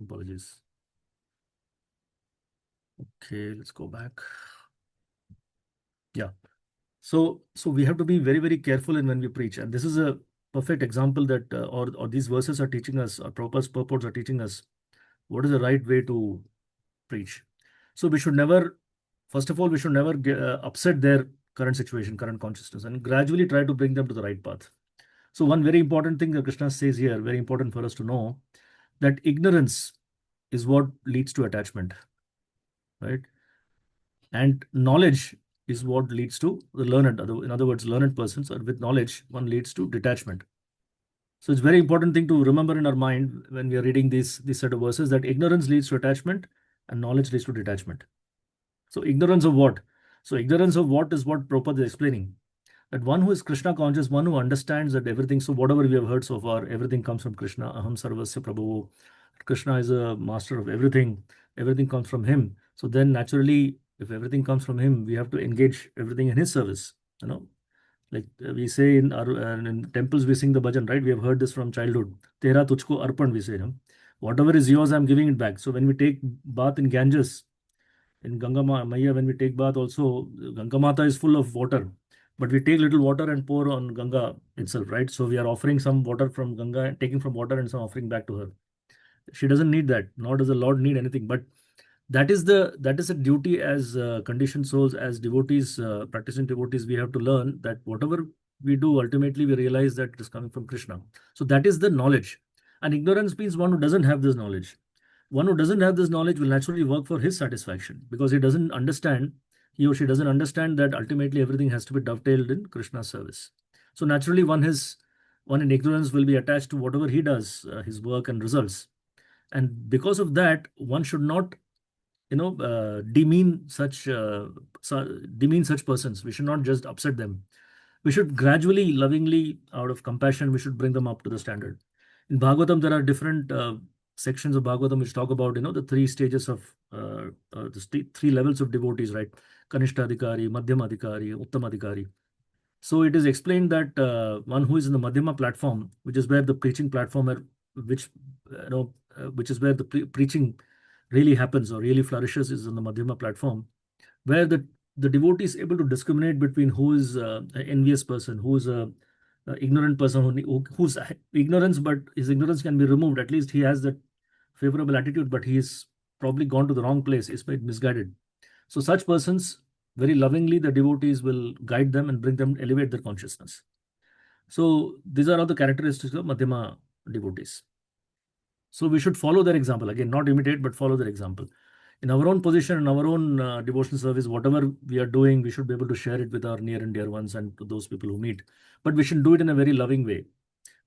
Apologies. Okay, let's go back. Yeah. So we have to be very, very careful in when we preach. And this is a perfect example that, or these verses are teaching us, or purports are teaching us what is the right way to preach. So we should never, first of all, we should never upset their current situation, current consciousness, and gradually try to bring them to the right path. So one very important thing that Krishna says here, very important for us to know, that ignorance is what leads to attachment, right? And knowledge is what leads to the learned. In other words, learned persons, or with knowledge, one leads to detachment. So it's very important thing to remember in our mind when we are reading these set of verses, that ignorance leads to attachment and knowledge leads to detachment. So ignorance of what? So ignorance of what is what Prabhupada is explaining. That one who is Krishna conscious, one who understands that everything, so whatever we have heard so far, everything comes from Krishna. Aham sarvasya prabhu. Krishna is a master of everything. Everything comes from him. So then naturally, if everything comes from him, we have to engage everything in his service. You know, like we say in our in temples, we sing the bhajan, right? We have heard this from childhood. Tera tujhko arpan, we say. You know? Whatever is yours, I'm giving it back. So when we take bath in Ganges, in Maya, when we take bath, also Ganga Mata is full of water, but we take little water and pour on Ganga itself, right? So we are offering some water from Ganga, taking from water and some offering back to her. She doesn't need that, nor does the Lord need anything. But that is a duty as conditioned souls, as devotees, practicing devotees. We have to learn that whatever we do, ultimately we realize that it is coming from Krishna. So that is the knowledge. And ignorance means one who doesn't have this knowledge. One who doesn't have this knowledge will naturally work for his satisfaction, because he doesn't understand, he or she doesn't understand that ultimately everything has to be dovetailed in Krishna's service. So naturally, one in ignorance will be attached to whatever he does, his work and results. And because of that, one should not, demean such persons. We should not just upset them. We should gradually, lovingly, out of compassion, we should bring them up to the standard. In Bhagavatam, there are different sections of Bhagavatam which talk about, the three stages of three levels of devotees, right? Kanishtadhikari, Madhyamadhikari, Uttamadhikari. So it is explained that one who is in the Madhyama platform, which is where the preaching platform, which which is where the preaching really happens or really flourishes, is on the Madhyama platform, where the devotee is able to discriminate between who is an envious person, who is a ignorant person, whose ignorance, but his ignorance can be removed. At least he has that favorable attitude, but he is probably gone to the wrong place, is misguided. So such persons, very lovingly, the devotees will guide them and bring them, elevate their consciousness. So these are all the characteristics of Madhyama devotees. So we should follow their example. Again, not imitate, but follow their example. In our own position, in our own devotional service, whatever we are doing, we should be able to share it with our near and dear ones and to those people who meet. But we should do it in a very loving way,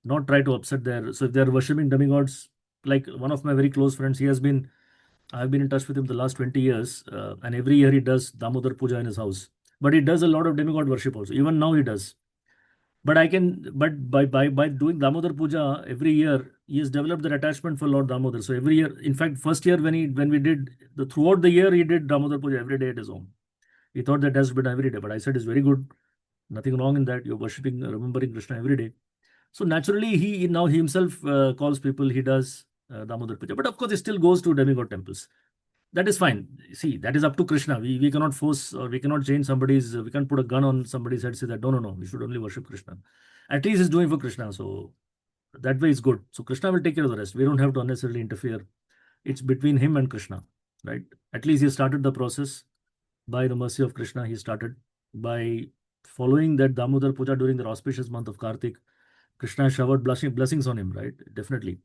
not try to upset their. So if they are worshipping demigods, like one of my very close friends, I've been in touch with him the last 20 years, and every year he does Damodar Puja in his house. But he does a lot of demigod worship also. Even now he does. But by doing Damodar Puja every year, he has developed that attachment for Lord Damodar. So every year, in fact, first year when we did throughout the year, he did Damodar Puja every day at his home. He thought that has to be done every day, but I said it's very good. Nothing wrong in that. You're worshipping, remembering Krishna every day. So naturally, he himself calls people. He does Damodar Puja, but of course, he still goes to demigod temples. That is fine. See, that is up to Krishna. We cannot force, or we cannot change somebody's. We can't put a gun on somebody's head. Say that no. We should only worship Krishna. At least he's doing for Krishna, so that way is good. So Krishna will take care of the rest. We don't have to unnecessarily interfere. It's between him and Krishna, right? At least he started the process by the mercy of Krishna. He started by following that Damodar Puja during the auspicious month of Kartik. Krishna showered blessings on him, right? Definitely.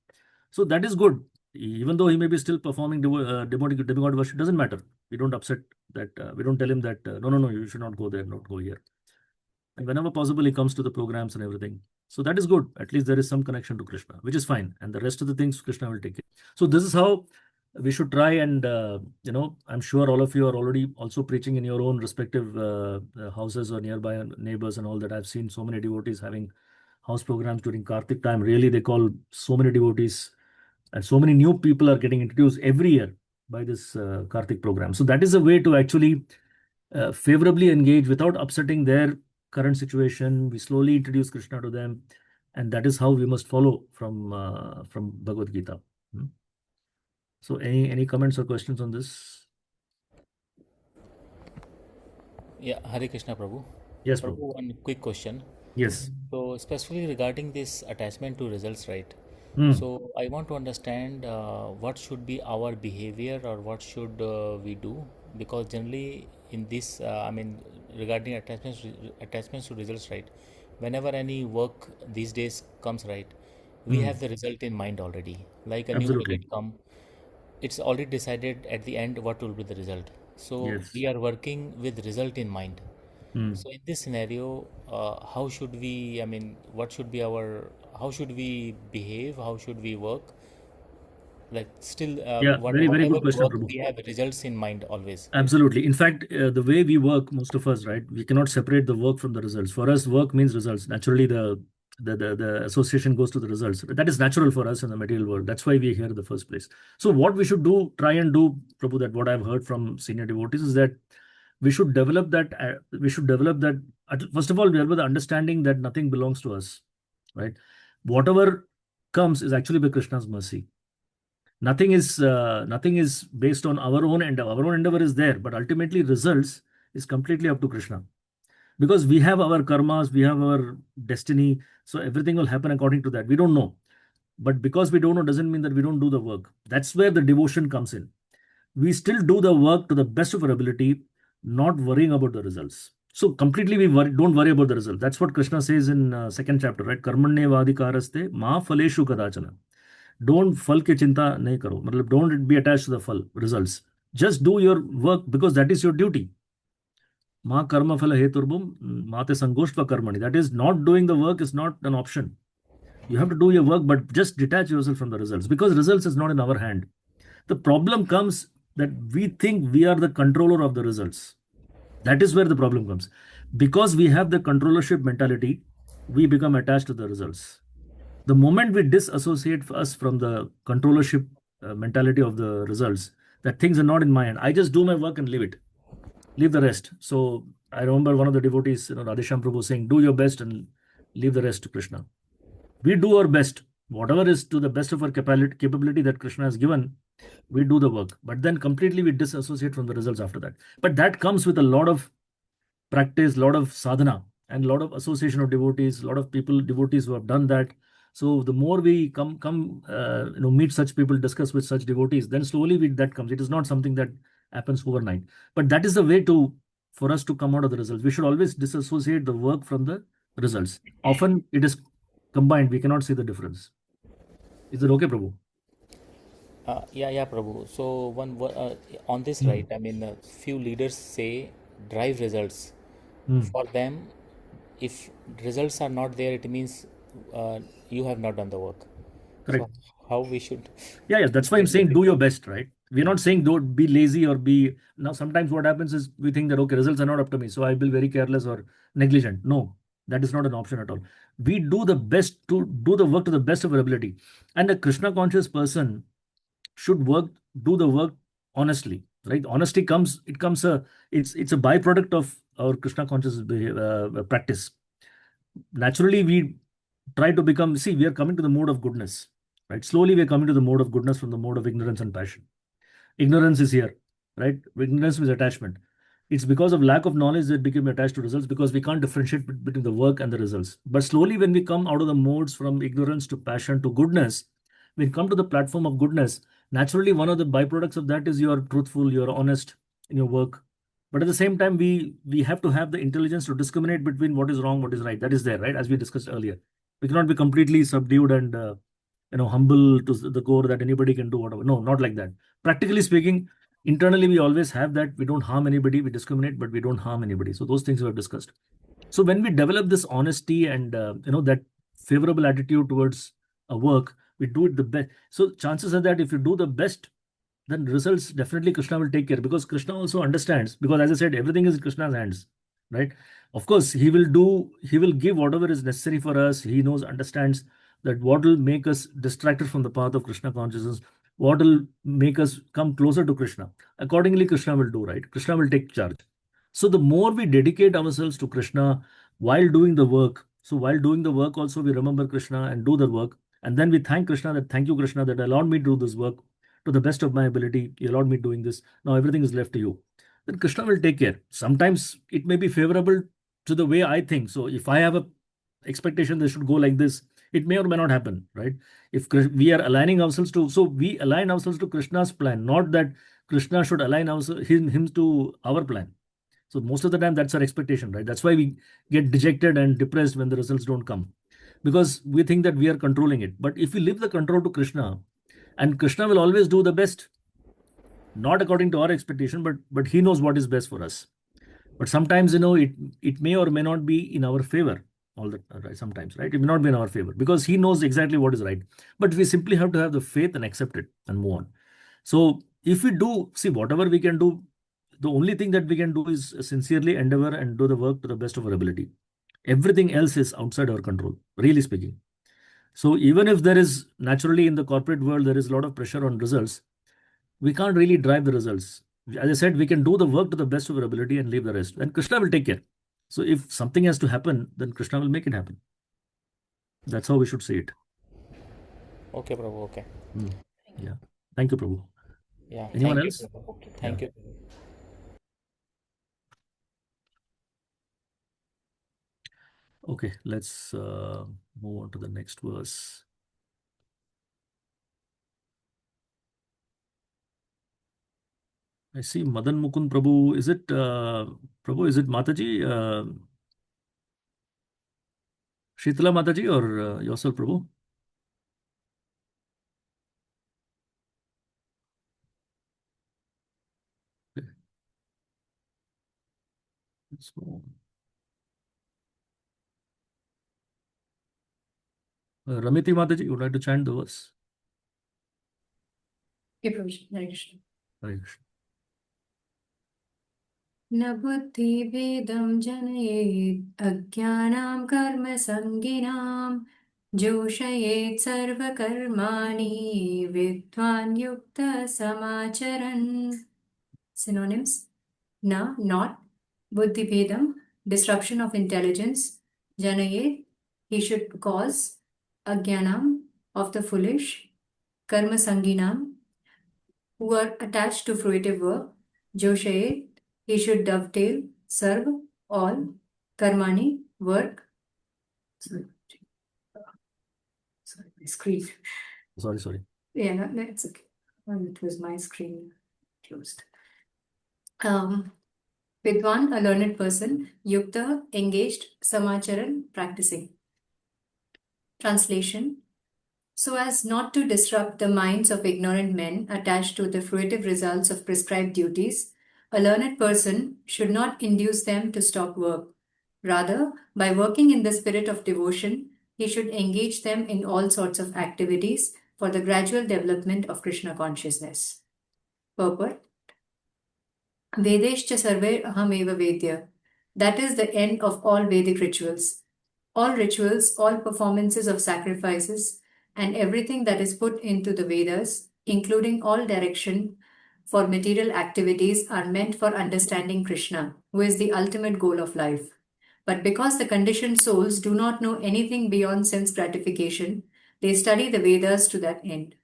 So that is good. Even though he may be still performing demigod worship, doesn't matter. We don't upset that. We don't tell him that, no, you should not go there, not go here. And whenever possible, he comes to the programs and everything. So that is good. At least there is some connection to Krishna, which is fine. And the rest of the things, Krishna will take it. So this is how we should try. And, I'm sure all of you are already also preaching in your own respective houses or nearby neighbors and all that. I've seen so many devotees having house programs during Kartik time. Really, they call so many devotees, and so many new people are getting introduced every year by this Kartik program. So that is a way to actually favorably engage without upsetting their current situation. We slowly introduce Krishna to them, and that is how we must follow from Bhagavad Gita. Hmm. So any comments or questions on this? Yeah, Hare Krishna Prabhu. Yes, bro. Prabhu, one quick question. Yes. So, specifically regarding this attachment to results, right? Hmm. So, I want to understand what should be our behavior or what should we do, because generally in this, regarding attachments to results, right? Whenever any work these days comes, right, we Hmm. have the result in mind already. Like a new Absolutely. project come, it's already decided at the end what will be the result. So Yes. we are working with result in mind. Hmm. So in this scenario, how should we, what should be our, how should we behave? How should we work? Like still, Yeah, very whatever good we question, work, Prabhu. we have results in mind always. Absolutely. In fact, the way we work, most of us, right, we cannot separate the work from the results. For us, work means results. Naturally, the association goes to the results. That is natural for us in the material world. That's why we're here in the first place. So, what we should do, try and do, Prabhu, that what I've heard from senior devotees is that we should develop that. We should develop that. First of all, we have the understanding that nothing belongs to us, right? Whatever comes is actually by Krishna's mercy. Nothing is based on our own endeavor. Our own endeavor is there, but ultimately results is completely up to Krishna, because we have our karmas, we have our destiny. So everything will happen according to that. We don't know, but because we don't know doesn't mean that we don't do the work. That's where the devotion comes in. We still do the work to the best of our ability, not worrying about the results. So completely don't worry about the result. That's what Krishna says in second chapter, right? Karmanye vadikaraste ma phaleshu kadachana. Don't फल की चिंता नहीं करो, मतलब don't be attached to the फल results. Just do your work because that is your duty. Ma karma phala heturbum mate sangoshva karmani. That is, not doing the work is not an option. You have to do your work, but just detach yourself from the results, because results is not in our hand. The problem comes that we think we are the controller of the results. That is where the problem comes. Because we have the controllership mentality, we become attached to the results. The moment we disassociate us from the controllership mentality of the results, that things are not in my hand. I just do my work and leave it, leave the rest. So I remember one of the devotees, Radhesham Prabhu, saying, "Do your best and leave the rest to Krishna." We do our best, whatever is to the best of our capability that Krishna has given. We do the work, but then completely we disassociate from the results after that. But that comes with a lot of practice, a lot of sadhana, and a lot of association of devotees, a lot of people, devotees who have done that. So the more we meet such people, discuss with such devotees, then slowly that comes. It is not something that happens overnight, but that is the way to for us to come out of the results. We should always disassociate the work from the results. Often it is combined. We cannot see the difference. Is it okay, Prabhu? Yeah, Prabhu. So on this, Hmm. right? Few leaders say drive results. Hmm. For them, if results are not there, it means you have not done the work. So Correct. how we should Yeah, yeah. That's why I'm saying do your best, right? We're not saying don't be lazy or be. Now, sometimes what happens is we think that, okay, results are not up to me, so I will be very careless or negligent. No, that is not an option at all. We do the best to do the work to the best of our ability. And a Krishna conscious person should do the work honestly, right? Honesty it's a byproduct of our Krishna conscious practice. Naturally, we try to become, see, we are coming to the mode of goodness, right? Slowly, we are coming to the mode of goodness from the mode of ignorance and passion. Ignorance is here, right? Ignorance is attachment. It's because of lack of knowledge that became attached to results, because we can't differentiate between the work and the results. But slowly, when we come out of the modes from ignorance to passion to goodness, when we come to the platform of goodness, naturally, one of the byproducts of that is you are truthful, you are honest in your work. But at the same time, we have to have the intelligence to discriminate between what is wrong, what is right. That is there, right? As we discussed earlier, we cannot be completely subdued and humble to the core that anybody can do whatever. No, not like that. Practically speaking, internally we always have that we don't harm anybody, we discriminate, but we don't harm anybody. So those things we have discussed. So when we develop this honesty and that favorable attitude towards a work, we do it the best. So chances are that if you do the best, then results definitely Krishna will take care, because Krishna also understands, because as I said, everything is in Krishna's hands, right? Of course, he will give whatever is necessary for us. He knows, understands that what will make us distracted from the path of Krishna consciousness, what will make us come closer to Krishna. Accordingly, Krishna will do, right? Krishna will take charge. So the more we dedicate ourselves to Krishna while doing the work, so while doing the work also we remember Krishna and do the work, and then we thank Krishna that thank you Krishna that allowed me to do this work to the best of my ability. You allowed me doing this. Now everything is left to you. Then Krishna will take care. Sometimes it may be favorable to the way I think. So if I have a expectation they should go like this, it may or may not happen, right? If we are aligning ourselves to, so we align ourselves to Krishna's plan, not that Krishna should align him to our plan. So most of the time, that's our expectation, right? That's why we get dejected and depressed when the results don't come, because we think that we are controlling it. But if we leave the control to Krishna, and Krishna will always do the best, not according to our expectation, but He knows what is best for us. But sometimes, it may or may not be in our favor. All the right, sometimes, right? It may not be in our favor because He knows exactly what is right. But we simply have to have the faith and accept it and move on. So if we do see whatever we can do, the only thing that we can do is sincerely endeavor and do the work to the best of our ability. Everything else is outside our control, really speaking. So even if there is naturally in the corporate world, there is a lot of pressure on results, we can't really drive the results. As I said, we can do the work to the best of our ability and leave the rest. And Krishna will take care. So if something has to happen, then Krishna will make it happen. That's how we should see it. Okay, Prabhu. Okay. Yeah. Thank you, Prabhu. Yeah. Anyone Thank you, else? Prabhu. Okay. Thank Yeah. you. Okay, let's move on to the next verse. I see Madan Mukund Prabhu. Is it Prabhu? Is it Mataji? Shitala Mataji or yourself, Prabhu? Okay. Let's move on. Ramiti Mataji, you would like to chant the verse? Okay, Prabhu. Hare Krishna. Hare Krishna. न बुद्धिभेदं जनयेत् अज्ञानां कर्मसङ्गिनां जोषयेत् सर्वकर्माणि विद्वान् युक्तः समाचरन्. Synonyms: Na, not. Buddhibhedam, disruption of intelligence. Janayet, he should cause. Ajnanam, of the foolish. Karma sanginam, who are attached to fruitive work. Joshayet, he should dovetail, serve, all. Karmani, work. Sorry, my screen. Sorry. Yeah, no, it's okay. It was my screen closed. Vidwan, a learned person. Yukta, engaged. Samacharan, practicing. Translation: so as not to disrupt the minds of ignorant men attached to the fruitive results of prescribed duties, a learned person should not induce them to stop work. Rather, by working in the spirit of devotion, he should engage them in all sorts of activities for the gradual development of Krishna consciousness. Purport: Vedeshcha sarve ahameva vedya. That is the end of all Vedic rituals. All rituals, all performances of sacrifices, and everything that is put into the Vedas, including all direction for material activities, are meant for understanding Krishna, who is the ultimate goal of life. But because the conditioned souls do not know anything beyond sense gratification, they study the Vedas to that end.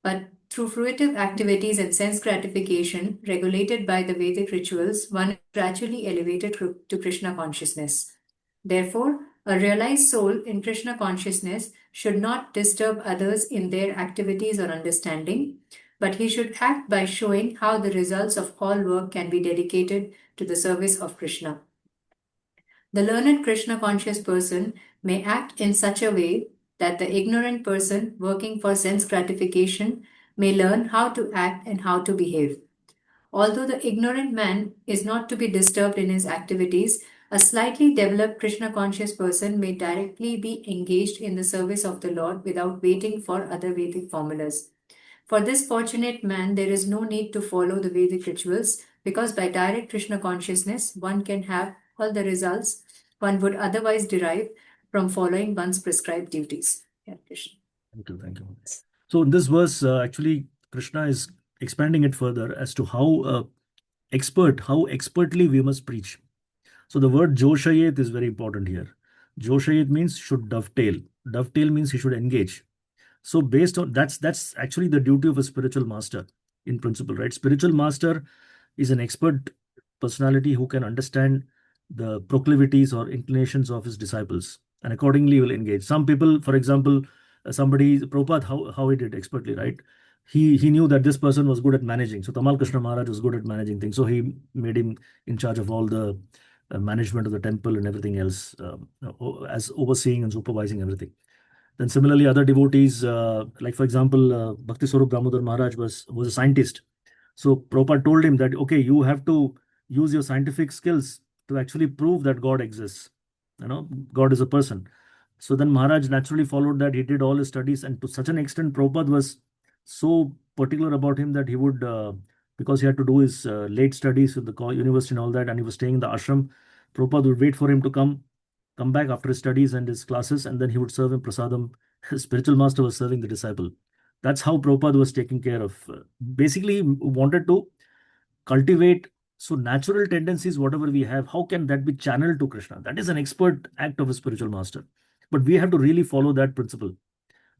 But through fruitive activities and sense gratification, regulated by the Vedic rituals, one is gradually elevated to Krishna consciousness. Therefore, a realized soul in Krishna consciousness should not disturb others in their activities or understanding, but he should act by showing how the results of all work can be dedicated to the service of Krishna. The learned Krishna conscious person may act in such a way that the ignorant person working for sense gratification may learn how to act and how to behave. Although the ignorant man is not to be disturbed in his activities, a slightly developed Krishna conscious person may directly be engaged in the service of the Lord without waiting for other Vedic formulas. For this fortunate man, there is no need to follow the Vedic rituals because by direct Krishna consciousness, one can have all the results one would otherwise derive from following one's prescribed duties. Yeah, Krishna. Thank you. So in this verse, actually, Krishna is expanding it further as to how expertly we must preach. So the word Joshayet is very important here. Joshayet means should dovetail. Dovetail means he should engage. So based on that's actually the duty of a spiritual master in principle, right? Spiritual master is an expert personality who can understand the proclivities or inclinations of his disciples and accordingly will engage. Some people, for example, somebody, Prabhupada, how he did expertly, right? He knew that this person was good at managing. So Tamal Krishna Maharaj was good at managing things. So he made him in charge of all the management of the temple and everything else, as overseeing and supervising everything. Then similarly, other devotees, like for example, Bhakti Swarup Damodar Maharaj was a scientist. So Prabhupada told him that, okay, you have to use your scientific skills to actually prove that God exists. God is a person. So then Maharaj naturally followed that. He did all his studies, and to such an extent, Prabhupada was so particular about him that he would, because he had to do his late studies with the university and all that, and he was staying in the ashram, Prabhupada would wait for him to come back after his studies and his classes, and then he would serve him prasadam. His spiritual master was serving the disciple. That's how Prabhupada was taking care of. Basically, he wanted to cultivate so natural tendencies, whatever we have, how can that be channeled to Krishna? That is an expert act of a spiritual master. But we have to really follow that principle.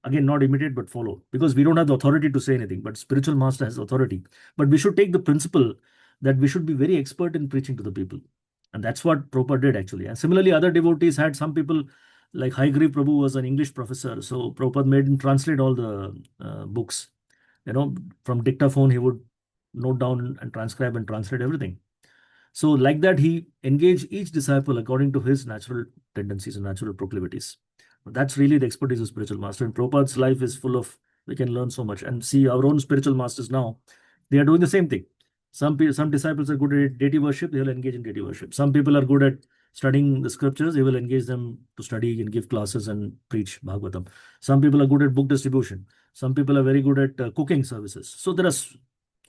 Again, not imitate, but follow. Because we don't have the authority to say anything, but spiritual master has authority. But we should take the principle that we should be very expert in preaching to the people. And that's what Prabhupada did actually. And similarly, other devotees had some people like Haigriv Prabhu was an English professor. So Prabhupada made him translate all the books. From dictaphone, he would note down and transcribe and translate everything. So, like that, he engaged each disciple according to his natural tendencies and natural proclivities. That's really the expertise of spiritual master. And Prabhupada's life is full of, we can learn so much. And see our own spiritual masters now, they are doing the same thing. Some disciples are good at deity worship, they will engage in deity worship. Some people are good at studying the scriptures, they will engage them to study and give classes and preach Bhagavatam. Some people are good at book distribution. Some people are very good at cooking services. So there are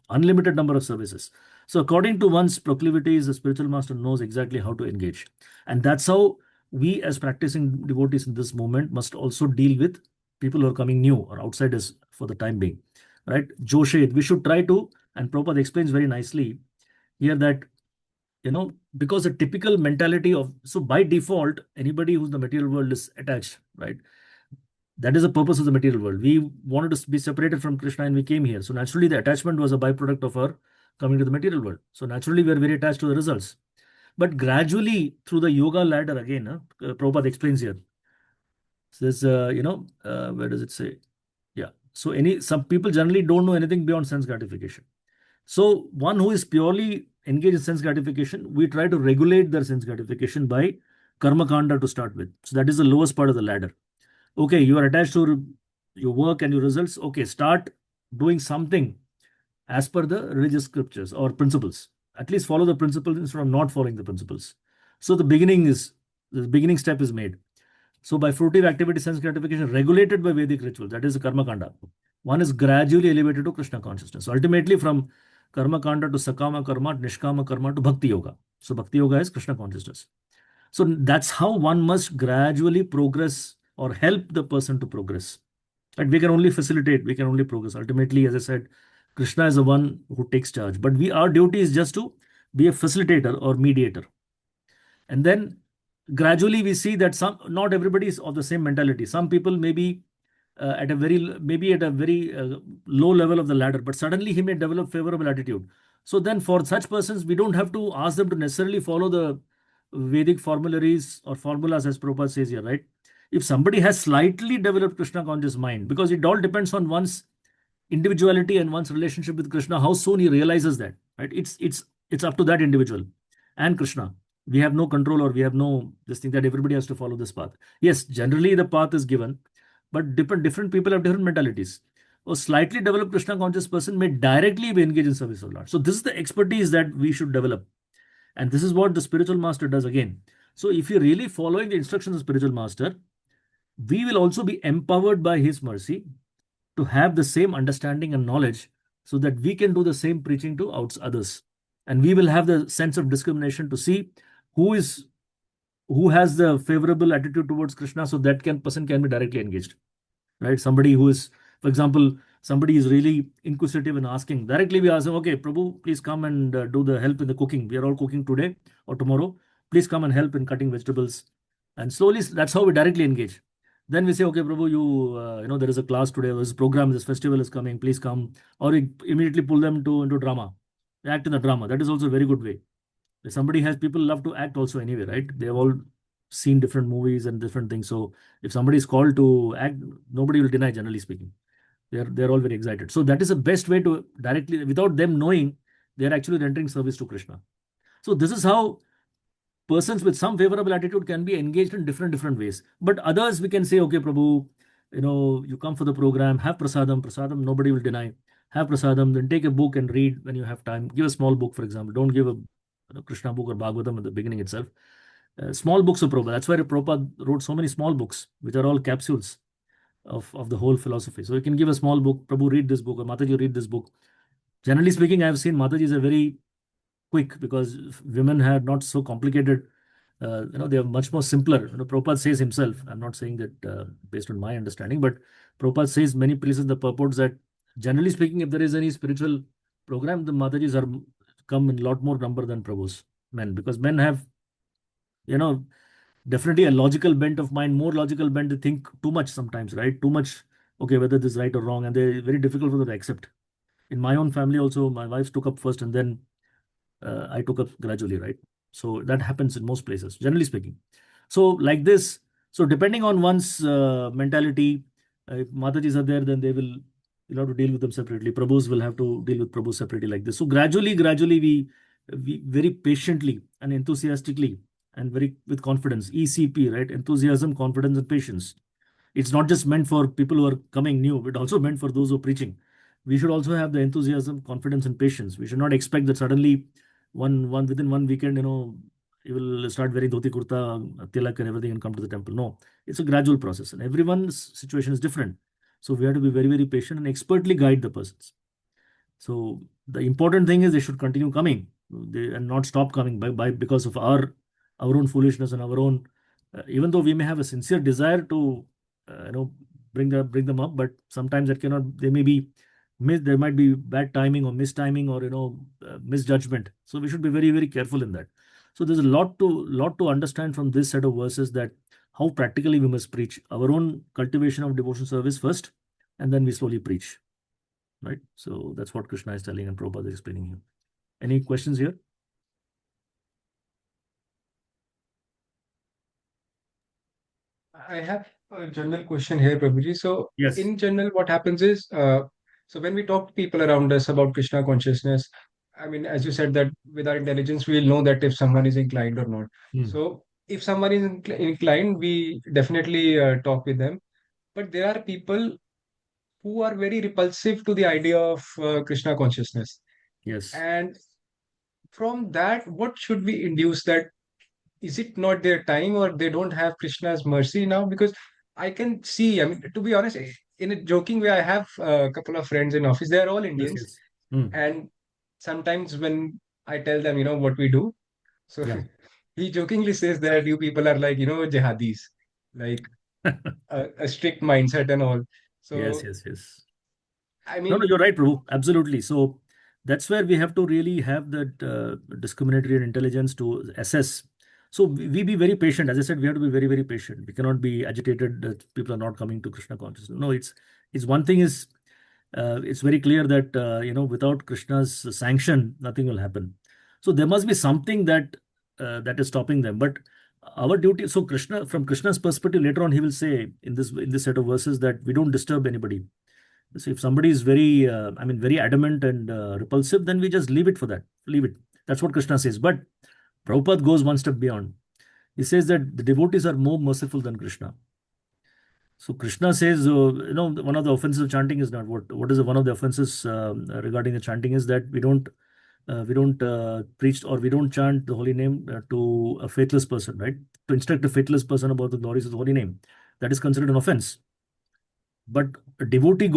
unlimited number of services. So according to one's proclivities, the spiritual master knows exactly how to engage. And that's how we as practicing devotees in this moment must also deal with people who are coming new or outsiders for the time being. Right? Joshet, we should try to, and Prabhupada explains very nicely here that, because the typical mentality of, so by default, anybody who's in the material world is attached, right? That is the purpose of the material world. We wanted to be separated from Krishna and we came here. So naturally, the attachment was a byproduct of our coming to the material world. So naturally, we are very attached to the results. But gradually, through the yoga ladder, again, Prabhupada explains here. Says, where does it say? Yeah. So some people generally don't know anything beyond sense gratification. So one who is purely engaged in sense gratification, we try to regulate their sense gratification by karma kanda to start with. So that is the lowest part of the ladder. Okay, you are attached to your work and your results. Okay, start doing something as per the religious scriptures or principles. At least follow the principles instead of not following the principles. So the beginning step is made. So by fruitive activity, sense gratification regulated by Vedic rituals, that is the karma kanda. One is gradually elevated to Krishna consciousness. So ultimately, from karma kanda to sakama karma, nishkama karma to bhakti yoga. So bhakti yoga is Krishna consciousness. So that's how one must gradually progress or help the person to progress. And we can only facilitate, we can only progress. Ultimately, as I said, Krishna is the one who takes charge. But our duty is just to be a facilitator or mediator. And then gradually we see that not everybody is of the same mentality. Some people may be at a very low level of the ladder, but suddenly he may develop favorable attitude. So then for such persons, we don't have to ask them to necessarily follow the Vedic formularies or formulas as Prabhupada says here, right? If somebody has slightly developed Krishna conscious mind, because it all depends on one's individuality and one's relationship with Krishna, how soon he realizes that, right? It's up to that individual and Krishna. We have no control or we have no this thing that everybody has to follow this path. Yes, generally the path is given, but different people have different mentalities. A slightly developed Krishna conscious person may directly be engaged in service of Lord. So this is the expertise that we should develop. And this is what the spiritual master does again. So if you're really following the instructions of spiritual master, we will also be empowered by his mercy to have the same understanding and knowledge so that we can do the same preaching to others. And we will have the sense of discrimination to see who has the favorable attitude towards Krishna, so that person can be directly engaged. Right? Somebody who is, for example, somebody is really inquisitive and asking, directly we ask them, okay, Prabhu, please come and do the help in the cooking. We are all cooking today or tomorrow. Please come and help in cutting vegetables. And slowly, that's how we directly engage. Then we say, okay, Prabhu, there is a class today, this program, this festival is coming, please come. Or we immediately pull them into drama, act in the drama. That is also a very good way. If somebody has, people love to act also anyway, right? They have all seen different movies and different things. So if somebody is called to act, nobody will deny, generally speaking. They're all very excited. So that is the best way to directly, without them knowing, they're actually rendering service to Krishna. So this is how persons with some favorable attitude can be engaged in different ways. But others, we can say, okay, Prabhu, you come for the program, have prasadam, nobody will deny. Have prasadam, then take a book and read when you have time. Give a small book, for example. Don't give a Krishna book or Bhagavatam at the beginning itself. Small books of Prabhupada. That's why Prabhupada wrote so many small books, which are all capsules of the whole philosophy. So you can give a small book, Prabhu, read this book, or Mataji, read this book. Generally speaking, I have seen Mataji is a very quick, because women are not so complicated. They are much more simpler. Prabhupada says himself, I'm not saying that based on my understanding, but Prabhupada says many places the purports that generally speaking, if there is any spiritual program, the Matajis are come in a lot more number than Prabhus, men, because men have, you know, definitely a logical bent of mind, more logical bent. They think too much sometimes, right? Too much, okay, whether this is right or wrong, and they're very difficult for them to accept. In my own family also, my wife took up first and then I took up gradually, right? So that happens in most places, generally speaking. So like this, so depending on one's mentality, if Matajis are there, then you'll have to deal with them separately. Prabhus will have to deal with Prabhus separately, like this. So gradually, we very patiently and enthusiastically and very with confidence, ECP, right? Enthusiasm, confidence, and patience. It's not just meant for people who are coming new, but also meant for those who are preaching. We should also have the enthusiasm, confidence, and patience. We should not expect that suddenly one within 1 weekend, you will start wearing dhoti kurta, tilak, and everything, and come to the temple. No, it's a gradual process, and everyone's situation is different. So we have to be very, very patient and expertly guide the persons. So the important thing is they should continue coming, and not stop coming because of our own foolishness and our own. Even though we may have a sincere desire to, bring them up, but sometimes that cannot. They may be there might be bad timing or mistiming or misjudgment. So we should be very, very careful in that. So there's a lot to understand from this set of verses, that how practically we must preach our own cultivation of devotion service first, and then we slowly preach. Right? So that's what Krishna is telling and Prabhupada is explaining here. Any questions here? I have a general question here, Prabhuji. So, Yes. in general, what happens is, so when we talk to people around us about Krishna consciousness, I mean, as you said, that with our intelligence, we'll know that if someone is inclined or not. Hmm. So, if someone is inclined, we definitely talk with them. But there are people who are very repulsive to the idea of Krishna consciousness. Yes. And from that, what should we induce, that is it not their time, or they don't have Krishna's mercy now? Because I can see, I mean, to be honest, in a joking way, I have a couple of friends in office. They are all Yes. Indians, Yes. Hmm. and sometimes when I tell them, what we do, so Yeah. he jokingly says that you people are like, jihadis, like a strict mindset and all. Yes. So, Yes. Yes. I No, no, mean, you're right, Prabhu. Absolutely. So that's where we have to really have that discriminatory and intelligence to assess. So we be very patient. As I said, we have to be very, very patient. We cannot be agitated that people are not coming to Krishna consciousness. No, it's one thing is, it's very clear that without Krishna's sanction, nothing will happen. So there must be something that is stopping them. But our duty. So Krishna, from Krishna's perspective, later on he will say in this set of verses that we don't disturb anybody. So if somebody is very, very adamant and repulsive, then we just leave it for that. Leave it. That's what Krishna says. But Prabhupada goes one step beyond. He says that the devotees are more merciful than Krishna. So Krishna says, one of the offenses of chanting is not what is one of the offenses regarding the chanting is that we don't preach or we don't chant the holy name to a faithless person, right? To instruct a faithless person about the glories of the holy name, that is considered an offense. But a devotee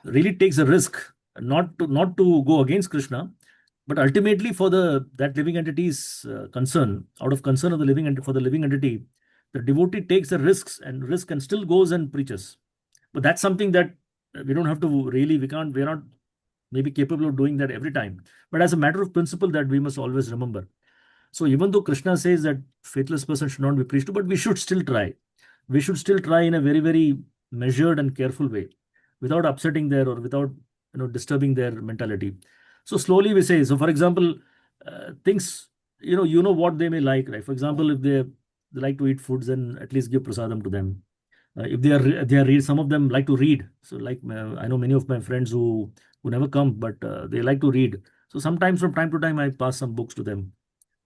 really takes a risk, not to go against Krishna, but ultimately for that living entity's concern, out of concern of the living for the living entity, the devotee takes the risk and still goes and preaches. But that's something that we don't have to really, we're not maybe capable of doing that every time. But as a matter of principle, that we must always remember. So even though Krishna says that faithless person should not be preached to, but we should still try. we should still try in a very, very measured and careful way, without upsetting their, or without disturbing their mentality. So slowly we say. So for example, things, what they may like, right? For example, if they like to eat foods, then at least give prasadam to them. If they are read, some of them like to read. So like, I know many of my friends who never come, but they like to read. So sometimes from time to time I pass some books to them,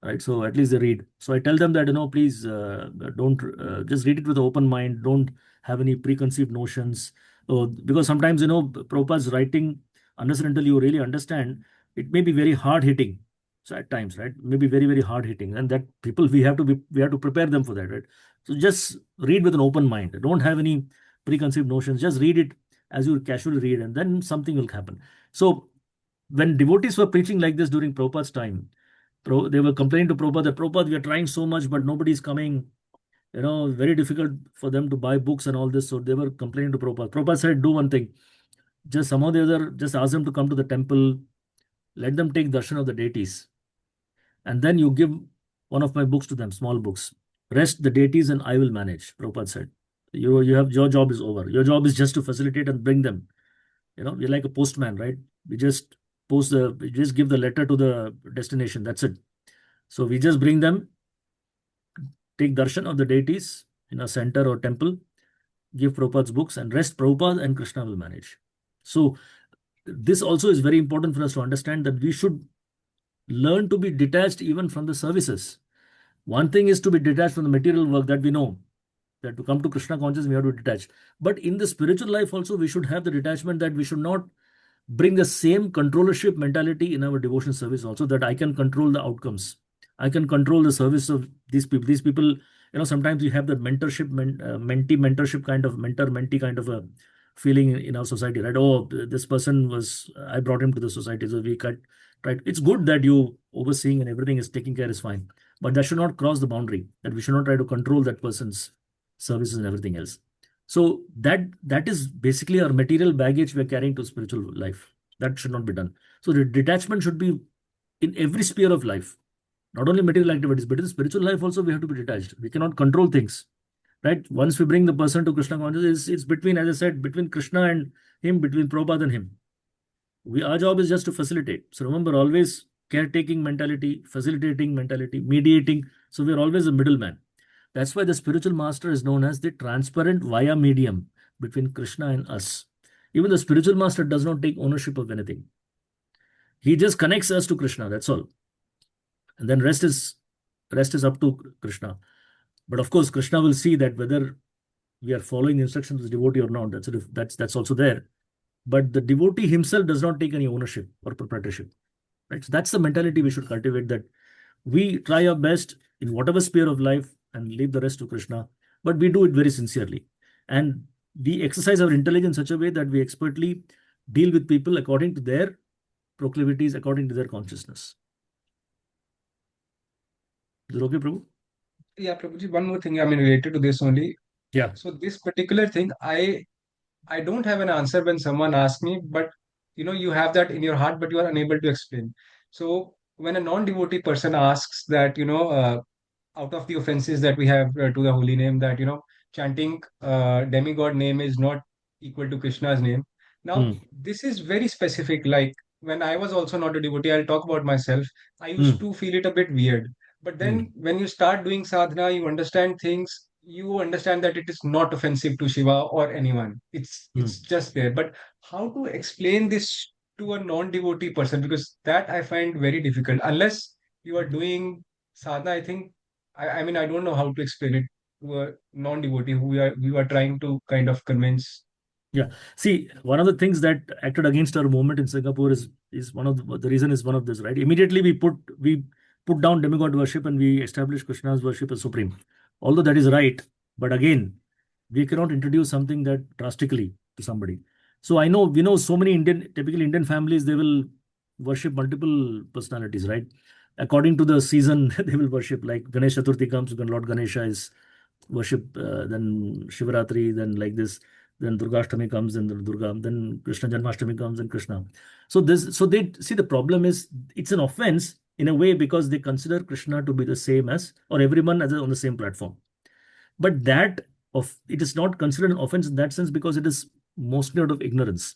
right? So at least they read. So I tell them that, please, don't, just read it with an open mind. Don't have any preconceived notions. Because sometimes, Prabhupada's writing, unless and until you really understand, it may be very hard hitting. So at times, right, maybe very, very hard hitting, and that people, we have to prepare them for that, right? So just read with an open mind. Don't have any preconceived notions. Just read it as you casually read, and then something will happen. So when devotees were preaching like this during Prabhupada's time, they were complaining to Prabhupada that, Prabhupada, we are trying so much, but nobody's coming. Very difficult for them to buy books and all this. So they were complaining to Prabhupada. Prabhupada said, do one thing. Just somehow the other, just ask them to come to the temple, let them take darshan of the deities, and then you give one of my books to them, small books. Rest the deities and I will manage, Prabhupada said. Your job is over. Your job is just to facilitate and bring them. You're like a postman, right? We just give the letter to the destination. That's it. So we just bring them, take darshan of the deities in a center or temple, give Prabhupada's books, and rest Prabhupada and Krishna will manage. So this also is very important for us to understand, that we should learn to be detached even from the services. One thing is to be detached from the material work, that we know, that to come to Krishna consciousness, we have to be detached. But in the spiritual life also, we should have the detachment, that we should not bring the same controllership mentality in our devotion service also, that I can control the outcomes. I can control the service of these people. These people, sometimes you have the mentorship, mentee mentorship kind of, mentor-mentee kind of a feeling in our society, right? Oh, this person I brought him to the society, so we cut, right? It's good that you overseeing and everything is taking care is fine, but that should not cross the boundary, that we should not try to control that person's services and everything else. So that is basically our material baggage we're carrying to spiritual life. That should not be done. So the detachment should be in every sphere of life, not only material activities, but in spiritual life also we have to be detached. We cannot control things, right? Once we bring the person to Krishna consciousness, it's between, as I said, between Krishna and him, between Prabhupada and him. Our job is just to facilitate. So remember, always caretaking mentality, facilitating mentality, mediating. So we're always a middleman. That's why the spiritual master is known as the transparent via medium between Krishna and us. Even the spiritual master does not take ownership of anything. He just connects us to Krishna. That's all. And then rest is up to Krishna. But of course, Krishna will see that whether we are following the instructions of the devotee or not. That's also there. But the devotee himself does not take any ownership or proprietorship. Right? So that's the mentality we should cultivate, that we try our best in whatever sphere of life and leave the rest to Krishna, but we do it very sincerely. And we exercise our intelligence in such a way that we expertly deal with people according to their proclivities, according to their consciousness. Is it okay, Prabhu? Yeah, Prabhuji, one more thing, related to this only. Yeah. So this particular thing, I don't have an answer when someone asks me, but you have that in your heart, but you are unable to explain. So when a non-devotee person asks that, out of the offenses that we have to the holy name, that chanting demigod name is not equal to Krishna's name. Now Hmm. this is very specific. Like when I was also not a devotee, I'll talk about myself. I used Hmm. to feel it a bit weird, but Hmm. then when you start doing sadhana, you understand things. You understand that it is not offensive to Shiva or anyone. It's Hmm. just there. But how to explain this to a non-devotee person? Because that I find very difficult. Unless you are doing sadhana, I think I don't know how to explain it to a non-devotee who we are trying to kind of convince. Yeah. See, one of the things that acted against our movement in Singapore is one of the reason is one of this, right? Immediately we put down demigod worship and we established Krishna's worship as supreme. Although that is right, but again, we cannot introduce something that drastically to somebody. So I know we know so many typical Indian families, they will worship multiple personalities, right? According to the season, they will worship. Like Ganesh Chaturthi comes, when Lord Ganesha is worship, then Shivaratri, then like this, then Durgashtami comes, then Durga, then Krishna Janmashtami comes, and Krishna. So they see, the problem is it's an offense in a way, because they consider Krishna to be the same as, or everyone as on the same platform. But that it is not considered an offense in that sense because it is mostly out of ignorance.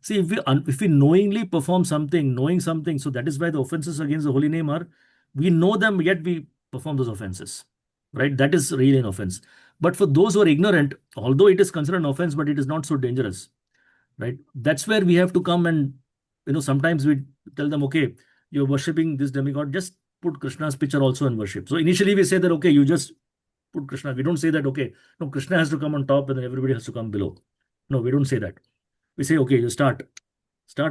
See, if we knowingly perform something, knowing something, so that is why the offenses against the holy name are, we know them, yet we perform those offenses, right? That is really an offense. But for those who are ignorant, although it is considered an offense, but it is not so dangerous, right? That's where we have to come and, sometimes we tell them, okay, you're worshipping this demigod, just put Krishna's picture also in worship. So initially we say that, okay, you just put Krishna. We don't say that, okay, no, Krishna has to come on top and then everybody has to come below. No, we don't say that. We say, okay, you start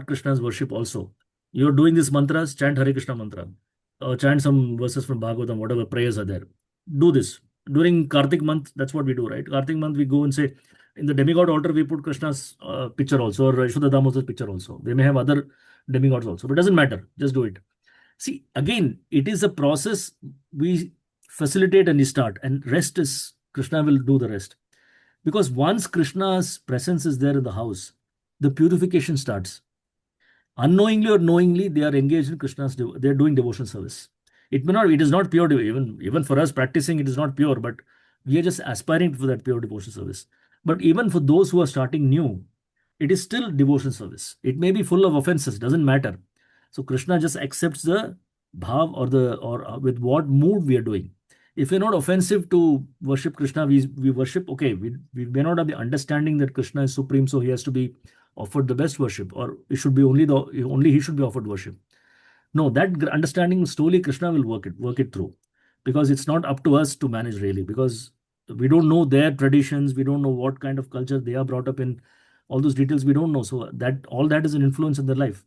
Krishna's worship also. You're doing these mantras, chant Hare Krishna mantra, or chant some verses from Bhagavatam, whatever prayers are there. Do this. During Kartik month, that's what we do, right? Kartik month, we go and say, in the demigod altar, we put Krishna's picture also, or Yashoda Damodar's picture also. They may have other demigods also, but it doesn't matter. Just do it. See, again, it is a process. We facilitate and we start, and rest is Krishna will do the rest. Because once Krishna's presence is there in the house, the purification starts. Unknowingly or knowingly, they are engaged in they are doing devotion service. It is not pure, even for us practicing, it is not pure, but we are just aspiring for that pure devotion service. But even for those who are starting new, it is still devotion service. It may be full of offenses, doesn't matter. So Krishna just accepts the bhav or with what mood we are doing. If we're not offensive to worship Krishna, we worship, okay, we may not have the understanding that Krishna is supreme, so he has to be offered the best worship, or it should be only he should be offered worship. No, that understanding slowly Krishna will work it through, because it's not up to us to manage really, because we don't know their traditions, we don't know what kind of culture they are brought up in, all those details we don't know. So that all that is an influence in their life.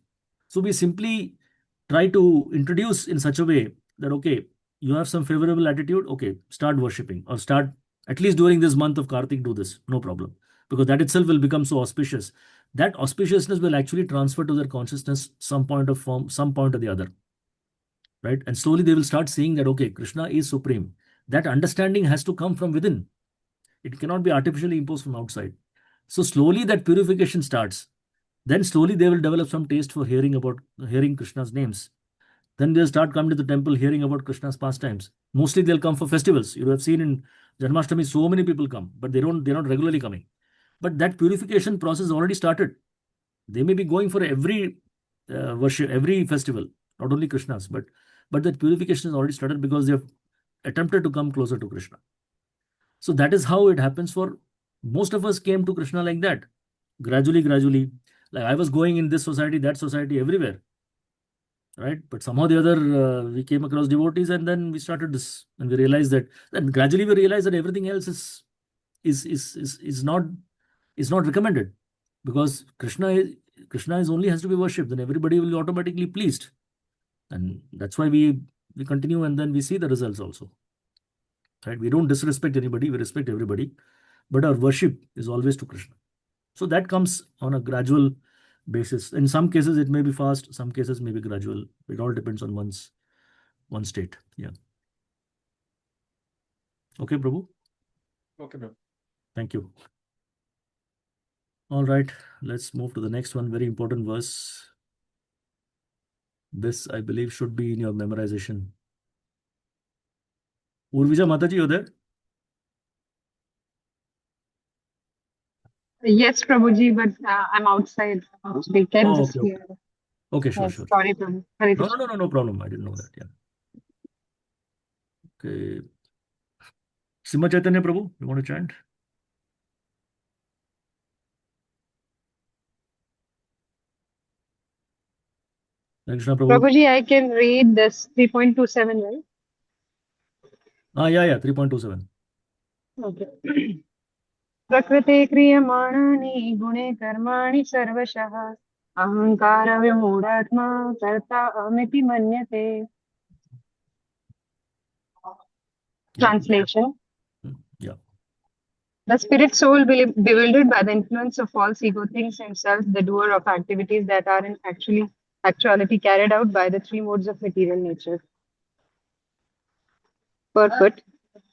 So we simply try to introduce in such a way that, okay, you have some favorable attitude, okay, start worshipping, or start at least during this month of Kartik, do this, no problem, because that itself will become so auspicious. That auspiciousness will actually transfer to their consciousness some point of form, some point or the other, right? And slowly they will start seeing that, okay, Krishna is supreme. That understanding has to come from within. It cannot be artificially imposed from outside. So slowly that purification starts. Then slowly they will develop some taste for hearing Krishna's names. Then they'll start coming to the temple hearing about Krishna's pastimes. Mostly they'll come for festivals. You have seen in Janmashtami so many people come, but they're not regularly coming. But that purification process already started. They may be going for every worship, every festival, not only Krishna's, but that purification has already started because they have attempted to come closer to Krishna. So that is how it happens for most of us came to Krishna like that. Gradually, gradually. Like I was going in this society, that society, everywhere. Right? But somehow the other, we came across devotees, and then we started this, and we realized that, and gradually we realized that everything else is not recommended, because Krishna is only has to be worshipped, then everybody will be automatically pleased. And that's why we continue, and then we see the results also. Right? We don't disrespect anybody, we respect everybody, but our worship is always to Krishna. So that comes on a gradual basis. In some cases it may be fast, some cases may be gradual. It all depends on one state. Yeah. Okay, Prabhu. Okay, bro. Thank you. All right, let's move to the next one. Very important verse. This, I believe, should be in your memorization. Urvija Mataji, you're there? Yes, Prabhuji, but I'm outside. They can Oh, just okay, hear. okay. Okay, sure, Yes, sure. sorry, Prabhu. Hare No, no, Krishna. no problem. I didn't know that. Yeah. Okay. Sima Chaitanya Prabhu, you want to chant? Krishna Prabhu. Prabhuji, I can read this 3.27, right? Yeah, 3.27. Okay. प्रकृते क्रियमाणानि गुणे कर्माणि सर्वशः अहंकार विमूढात्मा कर्ता अहमिति मन्यते. Yeah. Translation. Yeah. The spirit soul bewildered by the influence of false ego thinks himself the doer of activities that are in actuality carried out by the three modes of material nature. Purport.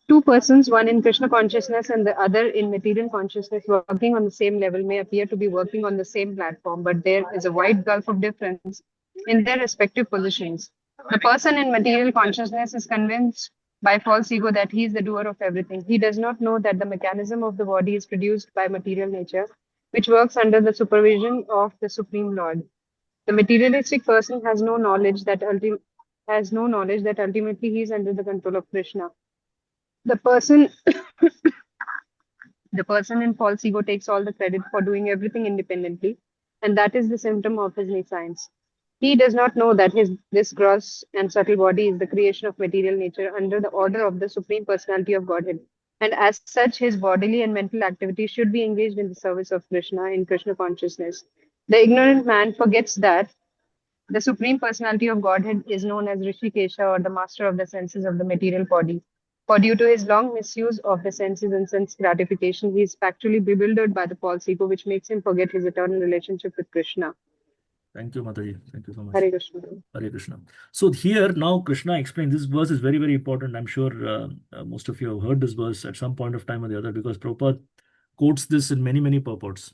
Two persons, one in Krishna consciousness and the other in material consciousness, working on the same level may appear to be working on the same platform, but there is a wide gulf of difference in their respective positions. The person in material consciousness is convinced by false ego that he is the doer of everything. He does not know that the mechanism of the body is produced by material nature, which works under the supervision of the Supreme Lord. The materialistic person has no knowledge that ultimately he is under the control of Krishna. The person the person in false ego takes all the credit for doing everything independently, and that is the symptom of his nescience. He does not know that this gross and subtle body is the creation of material nature under the order of the Supreme Personality of Godhead. And as such, his bodily and mental activities should be engaged in the service of Krishna in Krishna consciousness. The ignorant man forgets that the Supreme Personality of Godhead is known as Rishikesha, or the master of the senses of the material body. For due to his long misuse of the senses and sense gratification, he is factually bewildered by the false ego, which makes him forget his eternal relationship with Krishna. Thank you, Mataji. Thank you so much. Hare Krishna. Hare Krishna. So here now Krishna explains, this verse is very, very important. I'm sure most of you have heard this verse at some point of time or the other, because Prabhupada quotes this in many, many purports.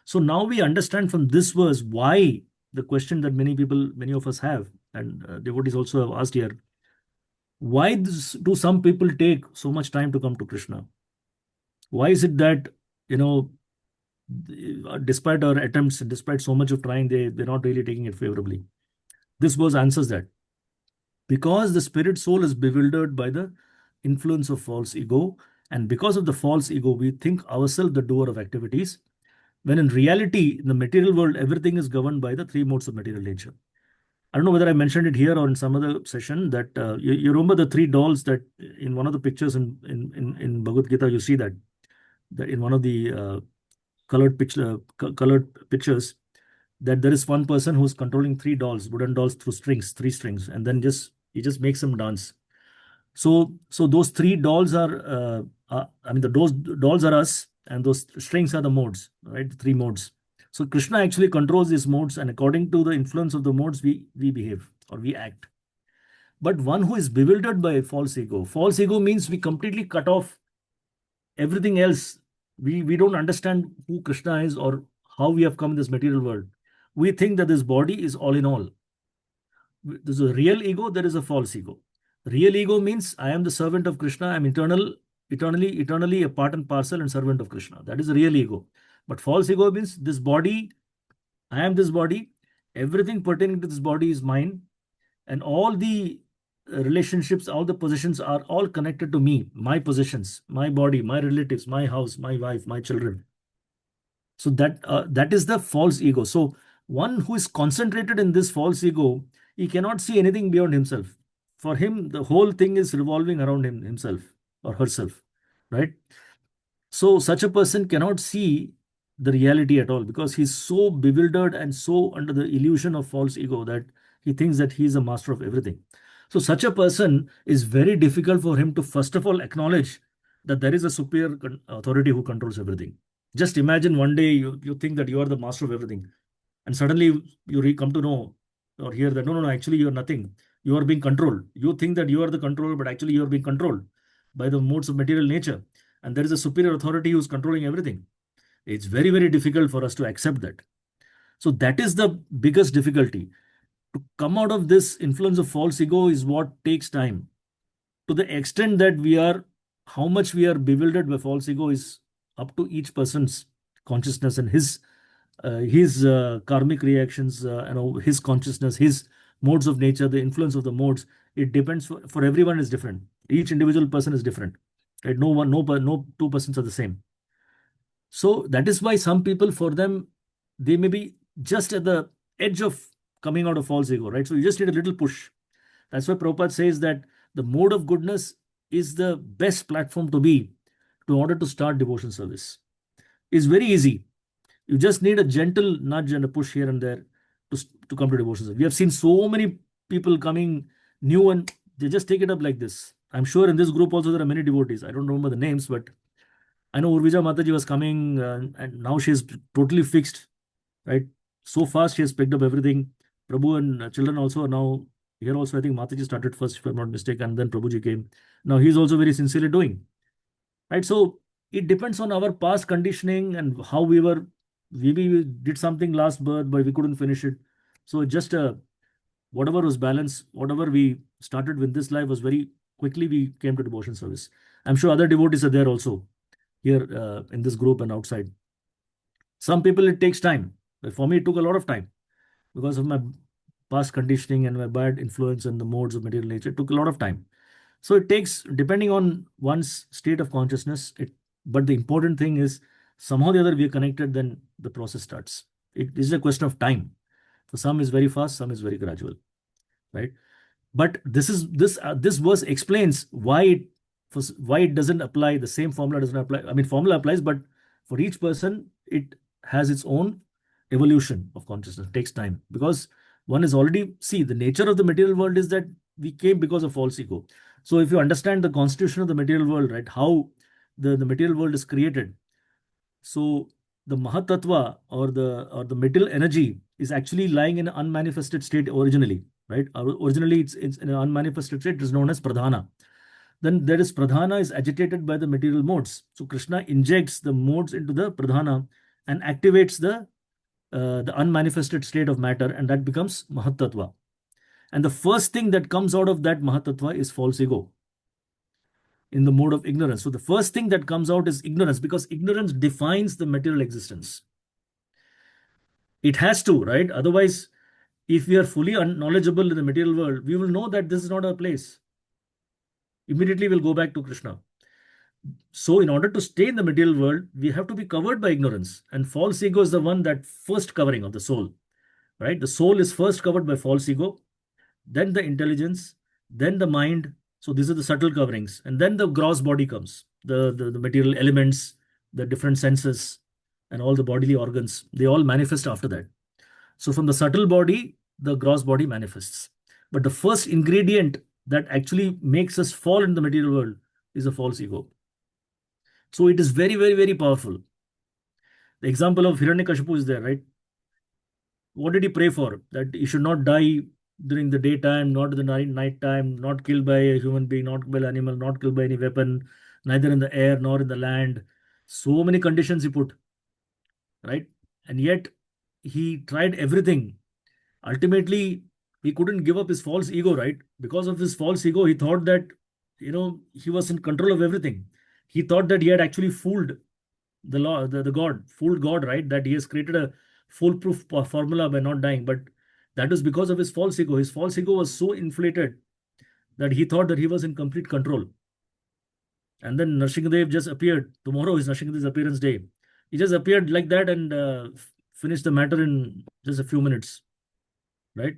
So now we understand from this verse why the question that many of us have, and devotees also have asked here, why do some people take so much time to come to Krishna? Why is it that, despite our attempts, despite so much of trying, they're not really taking it favorably? This verse answers that. Because the spirit soul is bewildered by the influence of false ego, and because of the false ego, we think ourselves the doer of activities, when in reality, in the material world, everything is governed by the three modes of material nature. I don't know whether I mentioned it here or in some other session that you remember the three dolls that in one of the pictures in Bhagavad Gita, you see that in one of the colored pictures, that there is one person who's controlling three dolls, wooden dolls, through three strings, and then he just makes them dance. So those three dolls are, those dolls are us, and those strings are the modes, right? The three modes. So Krishna actually controls these modes, and according to the influence of the modes, we behave or we act. But one who is bewildered by false ego means we completely cut off everything else. We don't understand who Krishna is or how we have come in this material world. We think that this body is all in all. There's a real ego, there is a false ego. Real ego means I am the servant of Krishna, I'm eternally a part and parcel and servant of Krishna. That is the real ego. But false ego means this body, I am this body, everything pertaining to this body is mine, and all the relationships, all the possessions are all connected to me, my possessions, my body, my relatives, my house, my wife, my children. So that is the false ego. So one who is concentrated in this false ego, he cannot see anything beyond himself. For him, the whole thing is revolving around himself or herself, right? So such a person cannot see the reality at all, because he's so bewildered and so under the illusion of false ego that he thinks that he is the master of everything. So such a person is very difficult for him to first of all acknowledge that there is a superior authority who controls everything. Just imagine one day you think that you are the master of everything, and suddenly you come to know or hear that no, actually you are nothing. You are being controlled. You think that you are the controller, but actually you are being controlled by the modes of material nature, and there is a superior authority who is controlling everything. It's very, very difficult for us to accept that. So that is the biggest difficulty. To come out of this influence of false ego is what takes time. To the extent that how much we are bewildered by false ego is up to each person's consciousness and his karmic reactions, his consciousness, his modes of nature, the influence of the modes. It depends. For everyone is different. Each individual person is different. Right? No two persons are the same. So that is why some people, for them, they may be just at the edge of coming out of false ego, right? So you just need a little push. That's why Prabhupada says that the mode of goodness is the best platform to be in order to start devotion service. It's very easy. You just need a gentle nudge and a push here and there to come to devotion service. We have seen so many people coming new and they just take it up like this. I'm sure in this group also there are many devotees. I don't remember the names, but I know Urvija Mataji was coming and now she's totally fixed, right? So fast she has picked up everything. Prabhu and children also are now here also. I think Mataji started first, if I'm not mistaken, and then Prabhuji came. Now he's also very sincerely doing, right? So it depends on our past conditioning and how maybe we did something last birth, but we couldn't finish it. So just whatever was balanced, whatever we started with this life was very quickly we came to devotion service. I'm sure other devotees are there also here in this group and outside. Some people it takes time. But for me, it took a lot of time because of my past conditioning and my bad influence and the modes of material nature. It took a lot of time. So it takes, depending on one's state of consciousness, but the important thing is somehow or the other we are connected, then the process starts. It is a question of time. For some is very fast, some is very gradual, right? But this verse explains why it doesn't apply. The same formula doesn't apply. I mean, formula applies, but for each person it has its own evolution of consciousness. It takes time because one is already, see, the nature of the material world is that we came because of false ego. So if you understand the constitution of the material world, right, how the material world is created, so the Mahatattva or the material energy is actually lying in an unmanifested state originally, right? Originally, it's in an unmanifested state. It is known as Pradhana. Then there is Pradhana is agitated by the material modes. So Krishna injects the modes into the Pradhana and activates the unmanifested state of matter, and that becomes Mahatattva. And the first thing that comes out of that Mahatattva is false ego in the mode of ignorance. So the first thing that comes out is ignorance, because ignorance defines the material existence. It has to, right? Otherwise, if we are fully knowledgeable in the material world, we will know that this is not our place. Immediately we'll go back to Krishna. So in order to stay in the material world, we have to be covered by ignorance. And false ego is the one that first covering of the soul, right? The soul is first covered by false ego, then the intelligence, then the mind. So these are the subtle coverings. And then the gross body comes, the material elements, the different senses, and all the bodily organs. They all manifest after that. So from the subtle body, the gross body manifests. But the first ingredient that actually makes us fall in the material world is a false ego. So it is very, very, very powerful. The example of Hiranyakashipu is there, right? What did he pray for? That he should not die during the daytime, not in the night time, not killed by a human being, not by an animal, not killed by any weapon, neither in the air nor in the land. So many conditions he put, right? And yet he tried everything. Ultimately, he couldn't give up his false ego, right? Because of his false ego, he thought that, he was in control of everything. He thought that he had actually fooled the law, the God, fooled God, right? That he has created a foolproof formula by not dying. But that was because of his false ego. His false ego was so inflated that he thought that he was in complete control. And then Nrsimhadev just appeared. Tomorrow is Nrsimhadev's appearance day. He just appeared like that and finished the matter in just a few minutes, right?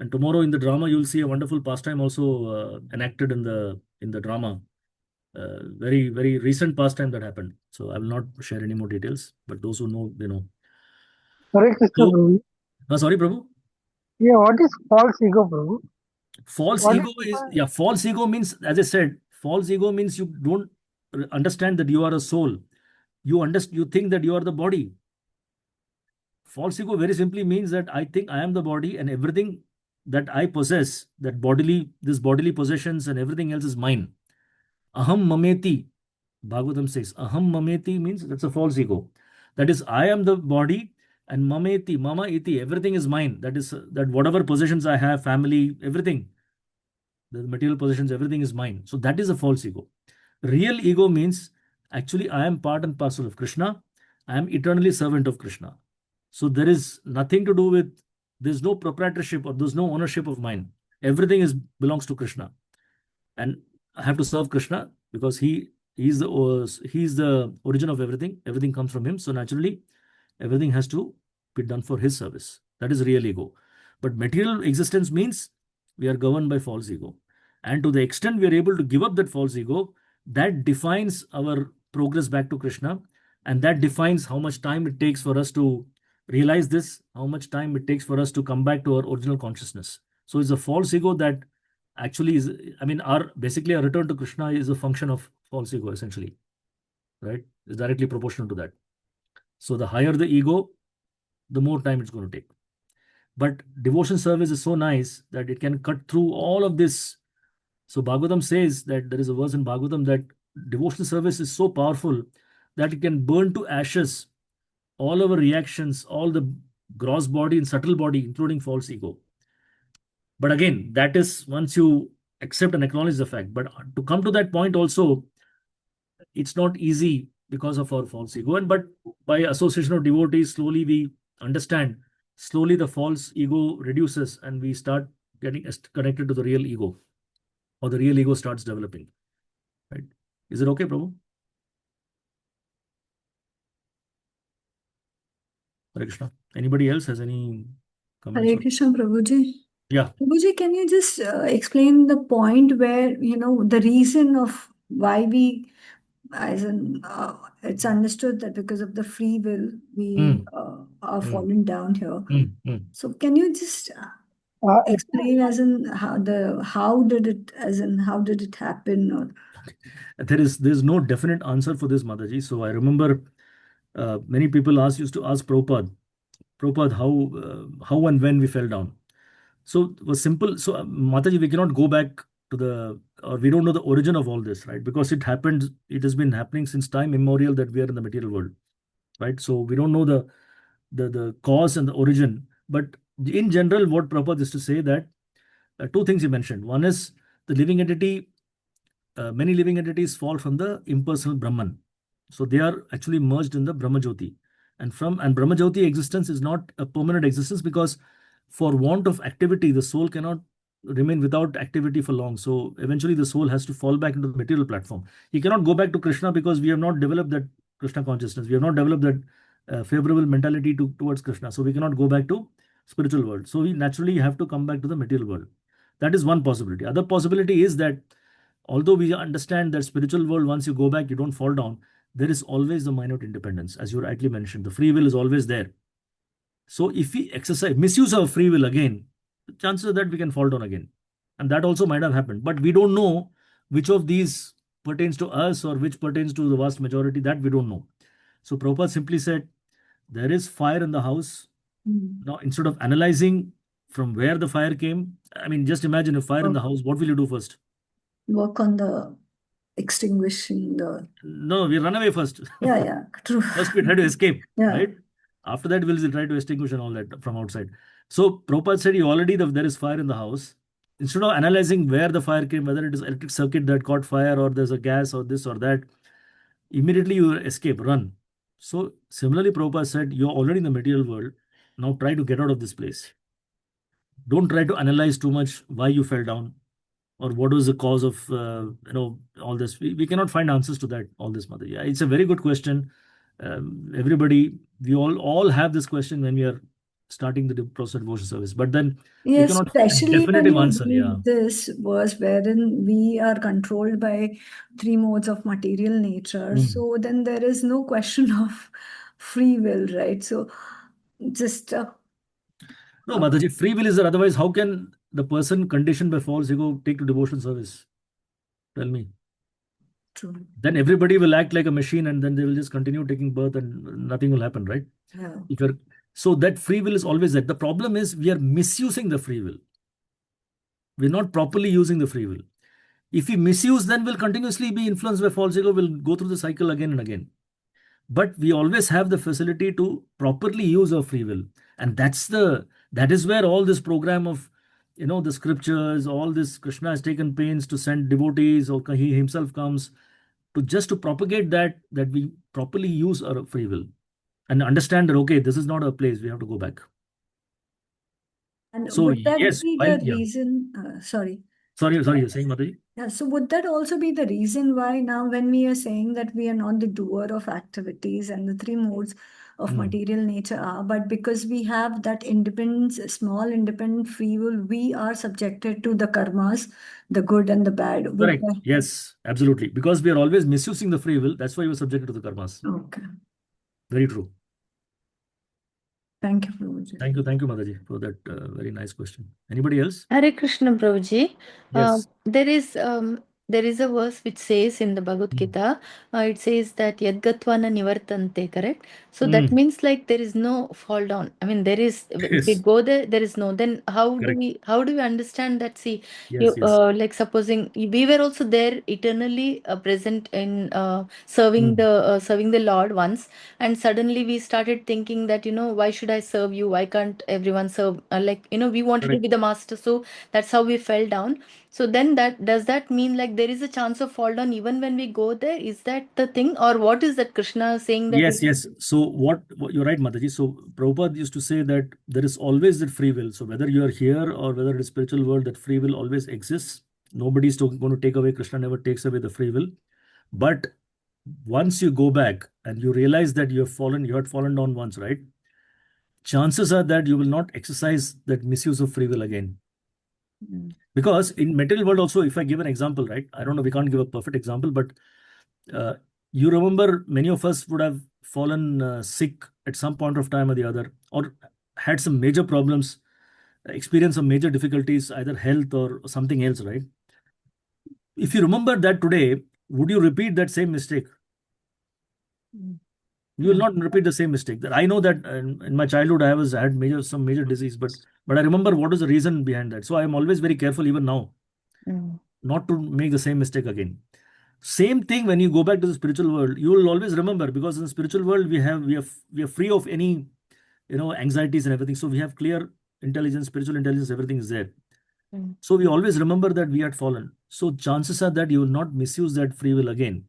And tomorrow in the drama, you'll see a wonderful pastime also enacted in the drama. Very, very recent pastime that happened. So I will not share any more details, but those who know, they know. Hare Krishna, So, Prabhu. sorry, Prabhu. Yeah, what is false ego, Prabhu? False What ego is is, yeah, false ego means, as I said, false ego means you don't understand that you are a soul. You think that you are the body. False ego very simply means that I think I am the body and everything that I possess, this bodily possessions and everything else is mine. Aham mameti, Bhagavatam says, aham mameti means that's a false ego. That is, I am the body and mameti, mama iti, everything is mine. That is, that whatever possessions I have, family, everything, the material possessions, everything is mine. So that is a false ego. Real ego means actually I am part and parcel of Krishna. I am eternally servant of Krishna. So there is nothing to do with, there's no proprietorship or there's no ownership of mine. Everything belongs to Krishna. And I have to serve Krishna because he's the origin of everything. Everything comes from him. So naturally, everything has to be done for his service. That is real ego. But material existence means we are governed by false ego. And to the extent we are able to give up that false ego, that defines our progress back to Krishna. And that defines how much time it takes for us to realize this, how much time it takes for us to come back to our original consciousness. So it's a false ego that actually is, I mean, basically our return to Krishna is a function of false ego, essentially, right? It's directly proportional to that. So the higher the ego, the more time it's going to take. But devotion service is so nice that it can cut through all of this. So Bhagavatam says that there is a verse in Bhagavatam that devotional service is so powerful that it can burn to ashes all our reactions, all the gross body and subtle body, including false ego. But again, that is once you accept and acknowledge the fact. But to come to that point also, it's not easy because of our false ego. And but by association of devotees, slowly we understand. Slowly the false ego reduces, and we start getting connected to the real ego, or the real ego starts developing. Right? Is it okay, Prabhu? Hare Krishna. Anybody else has any comments? Hare Krishna, Prabhuji. Yeah. Prabhuji, can you just explain the point where, the reason of why we, as in, it's understood that because of the free will, we Mm, are mm, falling down here. mm. So can you just explain as in how did it happen? Or There's no definite answer for this, Mataji. So I remember many people used to ask Prabhupada, how and when we fell down. So it was simple. So Mataji, we cannot go back to or we don't know the origin of all this, right? Because it has been happening since time immemorial that we are in the material world, right? So we don't know the cause and the origin. But in general, what Prabhupada is to say that two things he mentioned. One is the living entity, many living entities fall from the impersonal Brahman. So they are actually merged in the Brahmajyoti. And Brahmajyoti existence is not a permanent existence, because for want of activity, the soul cannot remain without activity for long. So eventually the soul has to fall back into the material platform. He cannot go back to Krishna because we have not developed that Krishna consciousness. We have not developed that favorable mentality towards Krishna. So we cannot go back to spiritual world. So we naturally have to come back to the material world. That is one possibility. Other possibility is that although we understand that spiritual world, once you go back, you don't fall down, there is always the minute independence. As you rightly mentioned, the free will is always there. So if we misuse our free will again, the chances are that we can fall down again. And that also might have happened. But we don't know which of these pertains to us or which pertains to the vast majority. That we don't know. So Prabhupada simply said, there is fire in the house. Now, instead of analyzing from where the fire came, I mean, just imagine a fire in the house. What will you do first? work on the extinguishing the. No, we run away first. Yeah, true. First, we try to escape, Yeah. right? After that, we'll try to extinguish and all that from outside. So Prabhupada said, there is fire in the house. Instead of analyzing where the fire came, whether it is electric circuit that caught fire or there's a gas or this or that, immediately you escape, run. So similarly, Prabhupada said, you're already in the material world. Now try to get out of this place. Don't try to analyze too much why you fell down or what was the cause of all this. We cannot find answers to that, all this, mother. Yeah, it's a very good question. Everybody, we all have this question when we are starting the process of devotion service, but then we Yes, cannot find a especially when definitive you answer. Yeah. read this verse wherein we are controlled by three modes of material nature. So then there is no question of free will, right? So just No, Mataji, free will is there. Otherwise, how can the person conditioned by false ego take to devotional service? Tell me. true. Then everybody will act like a machine, and then they will just continue taking birth and nothing will happen, right? Yeah. If you're, so that free will is always there. The problem is we are misusing the free will. We're not properly using the free will. If we misuse, then we'll continuously be influenced by false ego. We'll go through the cycle again and again. But we always have the facility to properly use our free will. And that is where all this program of the scriptures, all this, Krishna has taken pains to send devotees, or he himself comes to propagate that we properly use our free will and understand that, okay, this is not our place, we have to go back. And So would that yes, be the reason? Sorry. Sorry, you're saying, Mataji? Yeah, so would that also be the reason why now when we are saying that we are not the doer of activities and the three modes of material nature are, but because we have that independence, small independent free will, we are subjected to the karmas, the good and the bad. Correct. Yes, absolutely. Because we are always misusing the free will. That's why we're subjected to the karmas. Okay. Very true. Thank you, Prabhuji. Thank you, Mataji, for that very nice question. Anybody else? Hare Krishna, Prabhuji. Yes. There is a verse which says in the Bhagavad Gita, it says that Yadgatvana Nivartante, correct? So that means like there is no fall down. I mean, there is, if we Yes. go there, there is no, then how Correct. do we understand that? See, Yes, like supposing we were also there eternally present in serving the Lord once, and suddenly we started thinking that, why should I serve you? Why can't everyone serve? We wanted to Correct. be the master, so that's how we fell down. So then that does that mean like there is a chance of fall down even when we go there? Is that the thing? Or what is that Krishna saying that Yes, yes. So what you're right, Mataji. So Prabhupada used to say that there is always that free will. So whether you are here or whether it is spiritual world, that free will always exists. Nobody's going to take away. Krishna never takes away the free will. But once you go back and you realize that you had fallen down once, right? Chances are that you will not exercise that misuse of free will again. Mm. Because in material world also, if I give an example, right? I don't know, we can't give a perfect example, but uh, you remember many of us would have fallen sick at some point of time or the other, or had some major problems, experienced some major difficulties, either health or something else, right? If you remember that today, would you repeat that same mistake? Mm. You will not repeat the same mistake. That I know that in my childhood I had some major disease, but I remember what was the reason behind that. So I am always very careful even now Mm. not to make the same mistake again. Same thing when you go back to the spiritual world, you will always remember, because in the spiritual world we are free of any anxieties and everything. So we have clear intelligence, spiritual intelligence, everything is there. Mm. So we always remember that we had fallen. So chances are that you will not misuse that free will again,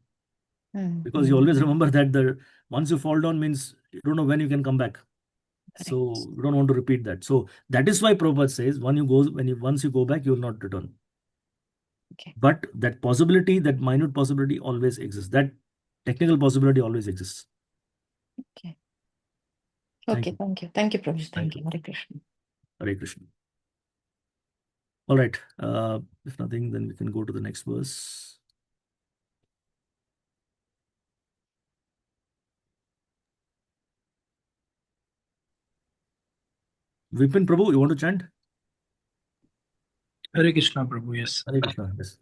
Mm. because you always remember that the once you fall down means you don't know when you can come back. Correct. So you don't want to repeat that. So that is why Prabhupada says once you go back, you will not return. Okay. But that possibility, that minute possibility always exists. That technical possibility always exists. Okay. Thank Okay. you. Thank you. Thank you, Prabhu. Thank Thank you. you. Hare Krishna. Hare Krishna. All right. If nothing, then we can go to the next verse. Vipin Prabhu, you want to chant? Hare Krishna, Prabhu. Yes. Hare Krishna. Yes.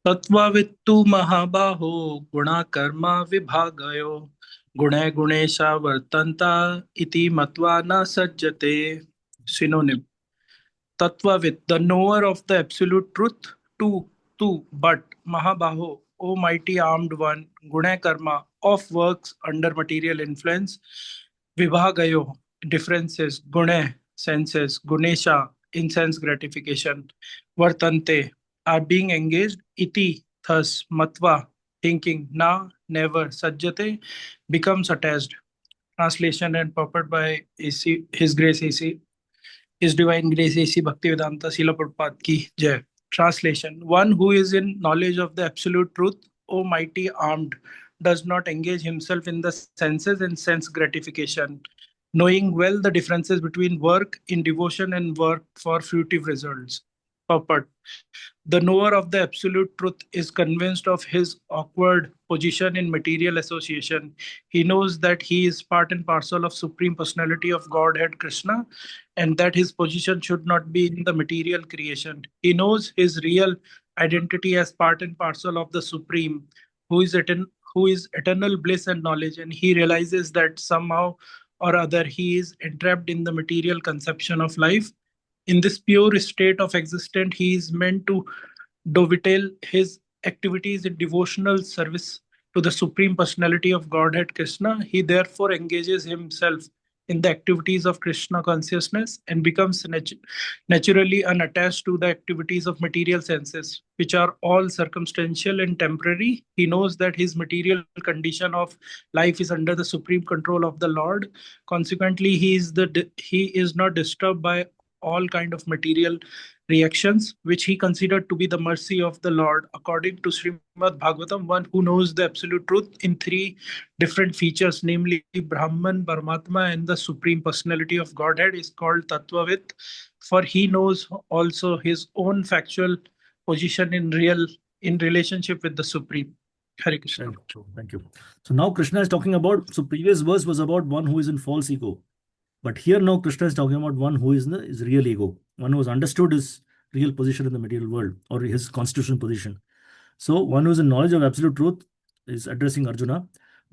तत्त्ववित्तु महाबाहो गुणा कर्म विभागयो गुणे गुणेशा वर्तन्ता इति मत्वा न सज्जते. Synonym: Tattvavid, the knower of the absolute truth. Two, but Mahabaho, O mighty armed one, Guna Karma, of works under material influence. Vibhagayo, differences. Gune, senses. Gunesha, in sense gratification. Vartante, are being engaged. Iti, thus. Matva, thinking. Na, never. Sajjate, becomes attached. Translation and purport by AC, His Grace AC. His Divine Grace A.C. Bhaktivedanta Srila Prabhupada Ki Jai. Translation: One who is in knowledge of the absolute truth, O mighty armed, does not engage himself in the senses and sense gratification, knowing well the differences between work in devotion and work for fruitive results. Purport: The knower of the absolute truth is convinced of his awkward position in material association. He knows that he is part and parcel of Supreme Personality of Godhead Krishna, and that his position should not be in the material creation. He knows his real identity as part and parcel of the Supreme, who is eternal bliss and knowledge, and he realizes that somehow or other he is entrapped in the material conception of life. In this pure state of existence, he is meant to dovetail his activities in devotional service to the Supreme Personality of Godhead Krishna. He therefore engages himself in the activities of Krishna consciousness and becomes naturally unattached to the activities of material senses, which are all circumstantial and temporary. He knows that his material condition of life is under the supreme control of the Lord. Consequently, he is not disturbed by all kind of material reactions, which he considered to be the mercy of the Lord. According to Srimad Bhagavatam, one who knows the absolute truth in three different features, namely Brahman, Paramatma, and the Supreme Personality of Godhead, is called Tattvavit, for he knows also his own factual position in relationship with the Supreme. Hare Krishna. Thank you. Thank you. So now Krishna is talking about, so previous verse was about one who is in false ego. But here now Krishna is talking about one who is in his real ego, one who has understood his real position in the material world, or his constitutional position. So one who is in knowledge of absolute truth is addressing Arjuna,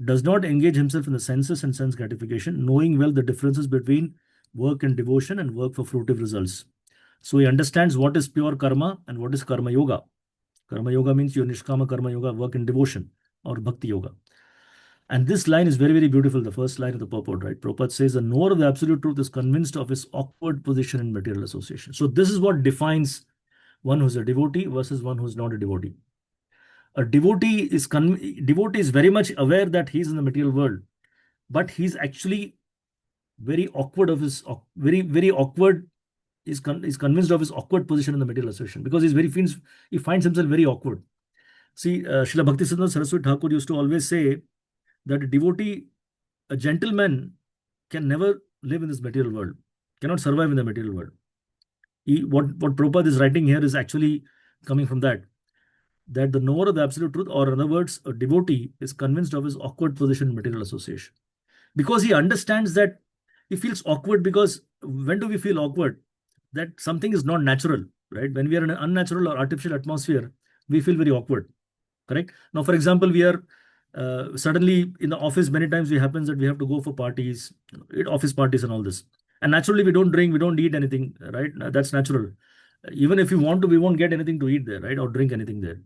does not engage himself in the senses and sense gratification, knowing well the differences between work and devotion and work for fruitive results. So he understands what is pure karma and what is karma yoga. Karma yoga means your nishkama karma yoga, work in devotion, or bhakti yoga. And this line is very, very beautiful. The first line of the purport, right? Prabhupada says, the knower of the absolute truth is convinced of his awkward position in material association. So this is what defines one who's a devotee versus one who's not a devotee. A devotee is very much aware that he's in the material world, but he's actually very awkward of his very awkward. Is convinced of his awkward position in the material association because he finds himself very awkward. See, Srila Bhaktisiddhanta Saraswati Thakur used to always say that a devotee, a gentleman, can never live in this material world, cannot survive in the material world. What Prabhupada is writing here is actually coming from that the knower of the absolute truth, or in other words, a devotee, is convinced of his awkward position in material association. Because he understands that he feels awkward because when do we feel awkward? That something is not natural, right? When we are in an unnatural or artificial atmosphere, we feel very awkward, correct? Now, for example, we are suddenly in the office, many times it happens that we have to go for parties, office parties and all this. And naturally, we don't drink, we don't eat anything, right? That's natural. Even if we want to, we won't get anything to eat there, right? Or drink anything there.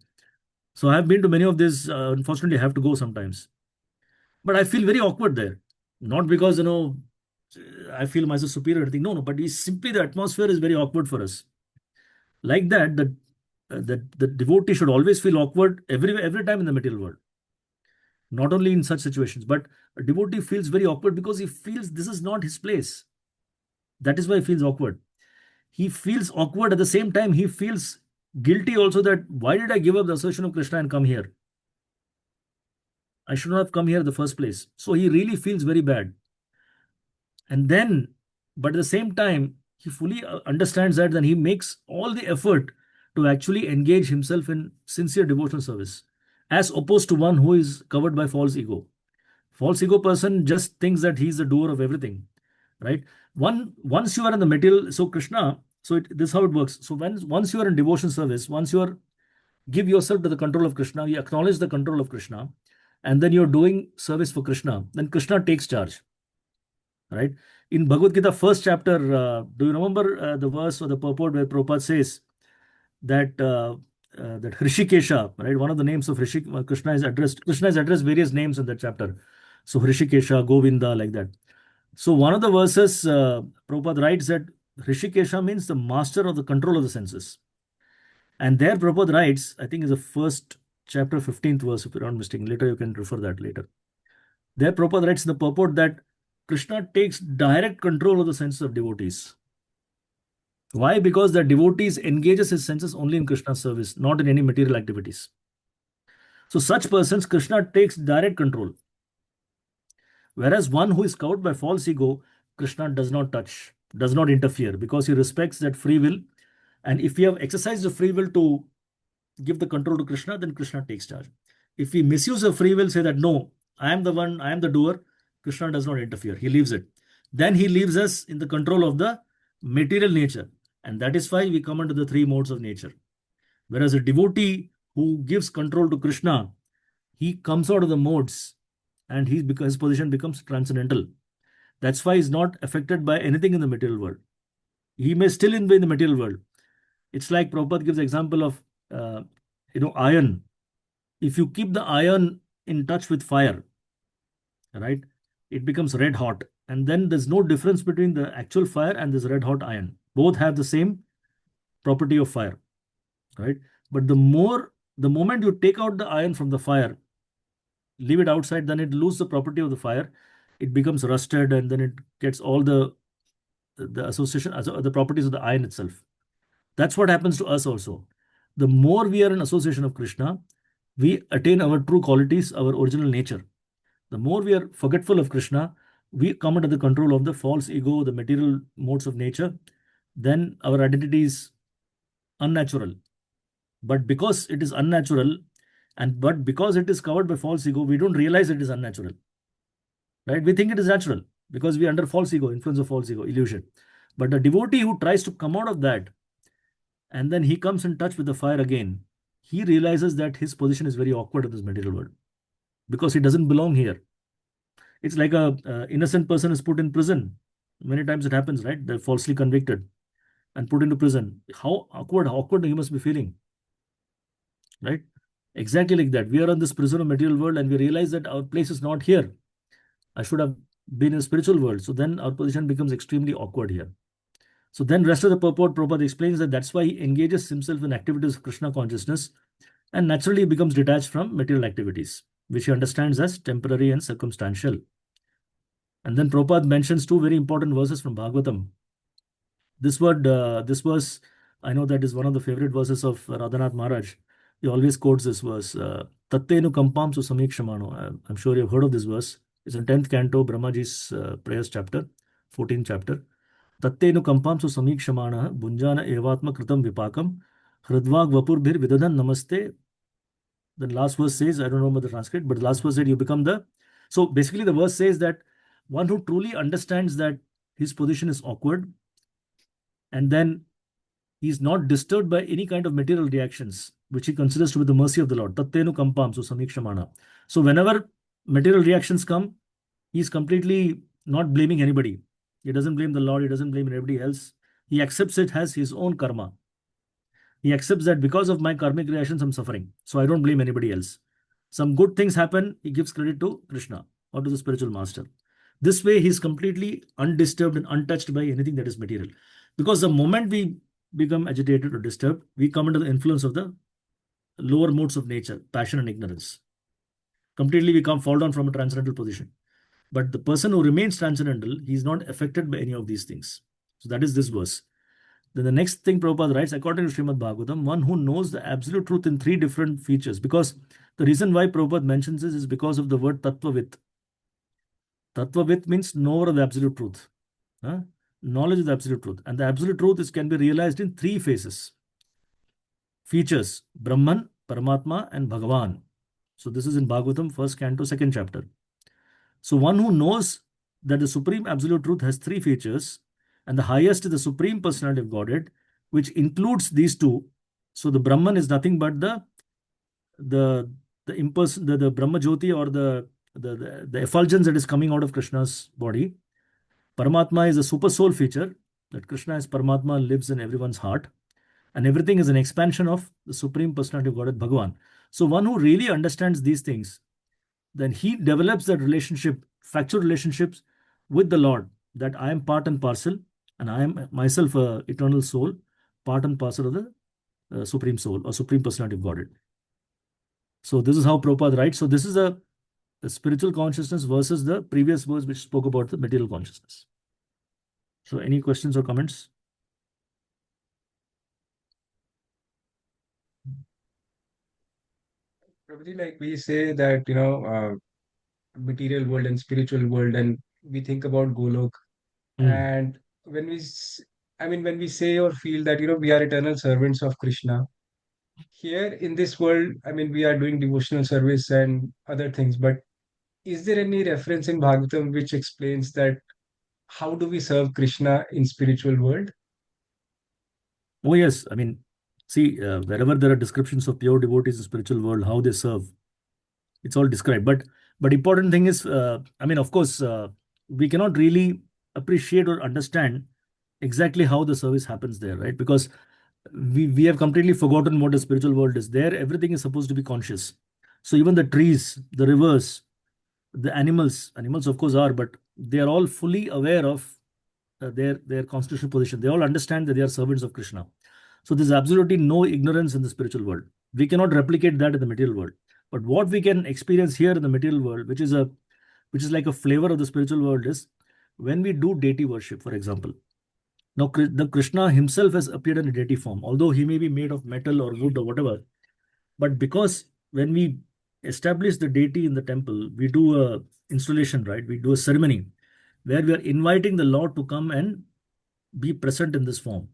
So I have been to many of these. Unfortunately, I have to go sometimes. But I feel very awkward there. Not because, I feel myself superior or anything. No, no. But it's simply the atmosphere is very awkward for us. Like that, the devotee should always feel awkward every time in the material world. Not only in such situations, but a devotee feels very awkward because he feels this is not his place. That is why he feels awkward. He feels awkward at the same time. He feels guilty also that why did I give up the association of Krishna and come here? I should not have come here in the first place. So he really feels very bad. And then, but at the same time, he fully understands that, then he makes all the effort to actually engage himself in sincere devotional service, as opposed to one who is covered by false ego. False ego person just thinks that he's the doer of everything, right? Once you are in the material, so Krishna, this is how it works. So once you are in devotion service, once you are give yourself to the control of Krishna, you acknowledge the control of Krishna, and then you're doing service for Krishna, then Krishna takes charge, right? In Bhagavad Gita, first chapter, do you remember the verse or the purport where Prabhupada says that that Hrishikesha, right? One of the names of Krishna is addressed. Krishna is addressed various names in that chapter. So Hrishikesha, Govinda, like that. So one of the verses, Prabhupada writes that Hrishikesha means the master of the control of the senses. And there Prabhupada writes, I think is the first chapter, 15th verse, if you're not mistaken. Later you can refer that later. There Prabhupada writes in the purport that Krishna takes direct control of the senses of devotees. Why? Because the devotees engages his senses only in Krishna's service, not in any material activities. So such persons, Krishna takes direct control. Whereas one who is covered by false ego, Krishna does not touch, does not interfere, because he respects that free will. And if we have exercised the free will to give the control to Krishna, then Krishna takes charge. If we misuse the free will, say that no, I am the one, I am the doer, Krishna does not interfere. He leaves it. Then he leaves us in the control of the material nature. And that is why we come under the three modes of nature. Whereas a devotee who gives control to Krishna, he comes out of the modes and because his position becomes transcendental. That's why he's not affected by anything in the material world. He may still be in the material world. It's like Prabhupada gives the example of iron. If you keep the iron in touch with fire, right, it becomes red hot. And then there's no difference between the actual fire and this red hot iron. Both have the same property of fire, right? But the moment you take out the iron from the fire, leave it outside, then it loses the property of the fire. It becomes rusted, and then it gets all the association, the properties of the iron itself. That's what happens to us also. The more we are in association of Krishna, we attain our true qualities, our original nature. The more we are forgetful of Krishna, we come under the control of the false ego, the material modes of nature. Then our identity is unnatural. But because it is unnatural, but because it is covered by false ego, we don't realize it is unnatural. Right? We think it is natural because we are under false ego, influence of false ego, illusion. But a devotee who tries to come out of that, and then he comes in touch with the fire again, he realizes that his position is very awkward in this material world because he doesn't belong here. It's like a innocent person is put in prison. Many times it happens, right? They're falsely convicted and put into prison. How awkward he must be feeling, right? Exactly like that. We are in this prison of material world and we realize that our place is not here. I should have been in a spiritual world. So then our position becomes extremely awkward here. So then rest of the purport, Prabhupada explains that that's why he engages himself in activities of Krishna consciousness and naturally becomes detached from material activities, which he understands as temporary and circumstantial. And then Prabhupada mentions two very important verses from Bhagavatam. This verse, I know that is one of the favorite verses of Radhanath Maharaj. He always quotes this verse, Tattenu kampam su samikshamano. I'm sure you've heard of this verse. It's in 10th canto, Brahmaji's prayers chapter, 14th chapter. Tattenu kampam su samikshamana bunjana evatma kritam vipakam hridvag vapurbhir vidadan namaste. The last verse says, I don't remember the transcript, but the last verse said you become the. So basically, the verse says that one who truly understands that his position is awkward and then he's not disturbed by any kind of material reactions, which he considers to be the mercy of the Lord. Tattenu kampam, so samikshamana. So whenever material reactions come, he's completely not blaming anybody. He doesn't blame the Lord, he doesn't blame anybody else. He accepts it as his own karma. He accepts that because of my karmic reactions, I'm suffering. So I don't blame anybody else. Some good things happen, he gives credit to Krishna or to the spiritual master. This way, he's completely undisturbed and untouched by anything that is material. Because the moment we become agitated or disturbed, we come under the influence of the lower modes of nature, passion and ignorance. Completely, we come fall down from a transcendental position. But the person who remains transcendental, he's not affected by any of these things. So that is this verse. Then the next thing Prabhupada writes, according to Srimad Bhagavatam, one who knows the absolute truth in three different features. Because the reason why Prabhupada mentions this is because of the word tattvavit. Tattvavit means knower of the absolute truth. Huh? Knowledge of the absolute truth. And the absolute truth can be realized in three phases. Features, Brahman, Paramatma, and Bhagavan. So this is in Bhagavatam, 1st canto, 2nd chapter. So one who knows that the supreme absolute truth has three features, and the highest is the supreme personality of Godhead, which includes these two. So the Brahman is nothing but the Brahma Jyoti, or the effulgence that is coming out of Krishna's body. Paramatma is a super soul feature, that Krishna as Paramatma lives in everyone's heart. And everything is an expansion of the Supreme Personality of Godhead, Bhagavan. So one who really understands these things, then he develops that relationship, factual relationships with the Lord, that I am part and parcel, and I am myself a eternal soul, part and parcel of the Supreme Soul or Supreme Personality of Godhead. So this is how Prabhupada writes. So this is the spiritual consciousness versus the previous verse which spoke about the material consciousness. So any questions or comments? Prabhuji, like we say that, material world and spiritual world, and we think about Golok. And when when we say or feel that, we are eternal servants of Krishna, here in this world, we are doing devotional service and other things, but is there any reference in Bhagavatam which explains that how do we serve Krishna in spiritual world? Oh, yes. See, wherever there are descriptions of pure devotees in spiritual world, how they serve, it's all described. But important thing is, of course, we cannot really appreciate or understand exactly how the service happens there, right? Because we have completely forgotten what the spiritual world is. There, everything is supposed to be conscious. So even the trees, the rivers, the animals of course are, but they are all fully aware of their constitutional position. They all understand that they are servants of Krishna. So there's absolutely no ignorance in the spiritual world. We cannot replicate that in the material world. But what we can experience here in the material world, which is like a flavor of the spiritual world, is when we do deity worship, for example. Now, the Krishna himself has appeared in a deity form, although he may be made of metal or wood or whatever. But because when we establish the deity in the temple, we do a installation, right? We do a ceremony where we are inviting the Lord to come and be present in this form.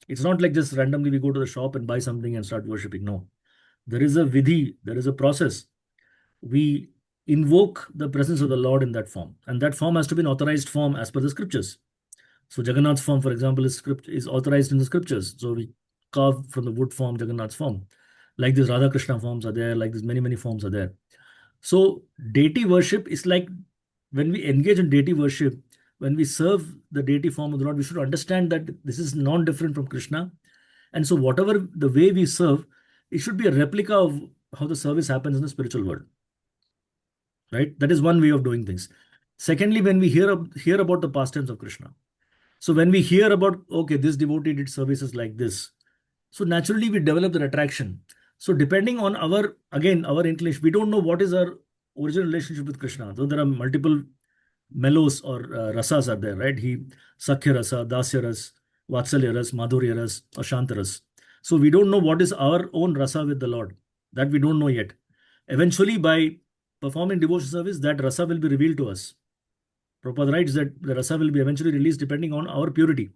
It's not like just randomly we go to the shop and buy something and start worshipping. No, there is a vidhi, there is a process. We invoke the presence of the Lord in that form, and that form has to be an authorized form as per the scriptures. So Jagannath's form, for example, is authorized in the scriptures. So we carve from the wood form, Jagannath's form. Like these Radha Krishna forms are there, like these many forms are there. So deity worship is like when we engage in deity worship, when we serve the deity form of the Lord, we should understand that this is non-different from Krishna. And so whatever the way we serve, it should be a replica of how the service happens in the spiritual world. Right? That is one way of doing things. Secondly, when we hear about the pastimes of Krishna, So when we hear about, okay, this devotee did services like this, so naturally we develop that attraction. So depending on our, again, our inclination, we don't know what is our original relationship with Krishna. Though there are multiple melos or rasas are there, right? He Sakhya rasa, Dasya ras, Vatsalya ras, Madhurya ras, or Shanta ras. So we don't know what is our own rasa with the Lord. That we don't know yet. Eventually, by performing devotion service, that rasa will be revealed to us. Prabhupada writes that the rasa will be eventually released depending on our purity.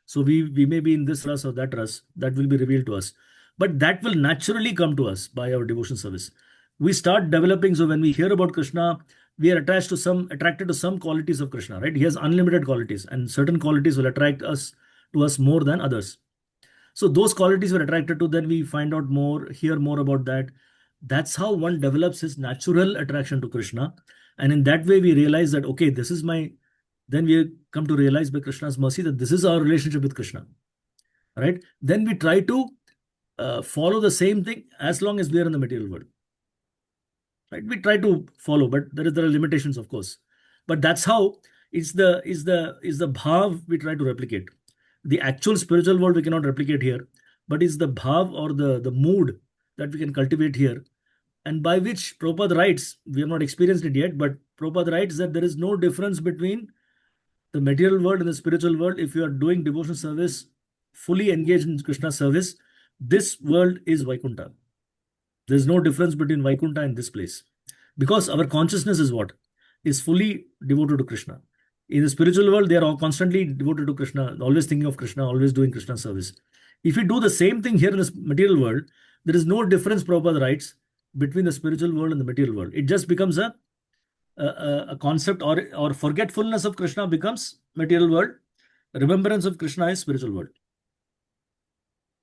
So we may be in this ras or that ras, that will be revealed to us. But that will naturally come to us by our devotion service. We start developing, so when we hear about Krishna, we are attracted to some qualities of Krishna, right? He has unlimited qualities, and certain qualities will attract us to us more than others. So those qualities we're attracted to, then we find out more, hear more about that. That's how one develops his natural attraction to Krishna. And in that way, we realize that, okay, this is my, then we come to realize by Krishna's mercy that this is our relationship with Krishna, right? Then we try to follow the same thing as long as we are in the material world, right? We try to follow, but there are limitations, of course. But that's how is the bhav we try to replicate. The actual spiritual world we cannot replicate here, but it's the bhav or the mood that we can cultivate here, and by which Prabhupada writes, we have not experienced it yet, but Prabhupada writes that there is no difference between the material world and the spiritual world. If you are doing devotional service, fully engaged in Krishna service, this world is Vaikuntha. There's no difference between Vaikuntha and this place. Because our consciousness is what? Is fully devoted to Krishna. In the spiritual world, they are all constantly devoted to Krishna, always thinking of Krishna, always doing Krishna service. If we do the same thing here in this material world, there is no difference, Prabhupada writes, between the spiritual world and the material world. It just becomes a concept, or forgetfulness of Krishna becomes material world. Remembrance of Krishna is spiritual world.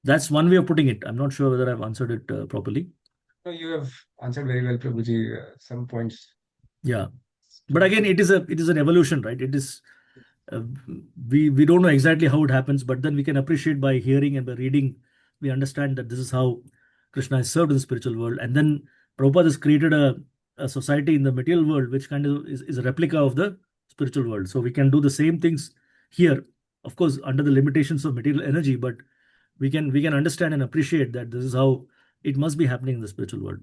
That's one way of putting it. I'm not sure whether I've answered it properly. No, you have answered very well, Prabhuji. Some points. Yeah, but again, it is an evolution, right? It is uh, we don't know exactly how it happens, but then we can appreciate by hearing and by reading. We understand that this is how Krishna is served in the spiritual world, and then Prabhupada has created a society in the material world which kind of is a replica of the spiritual world. So we can do the same things here, of course, under the limitations of material energy, but we can understand and appreciate that this is how it must be happening in the spiritual world.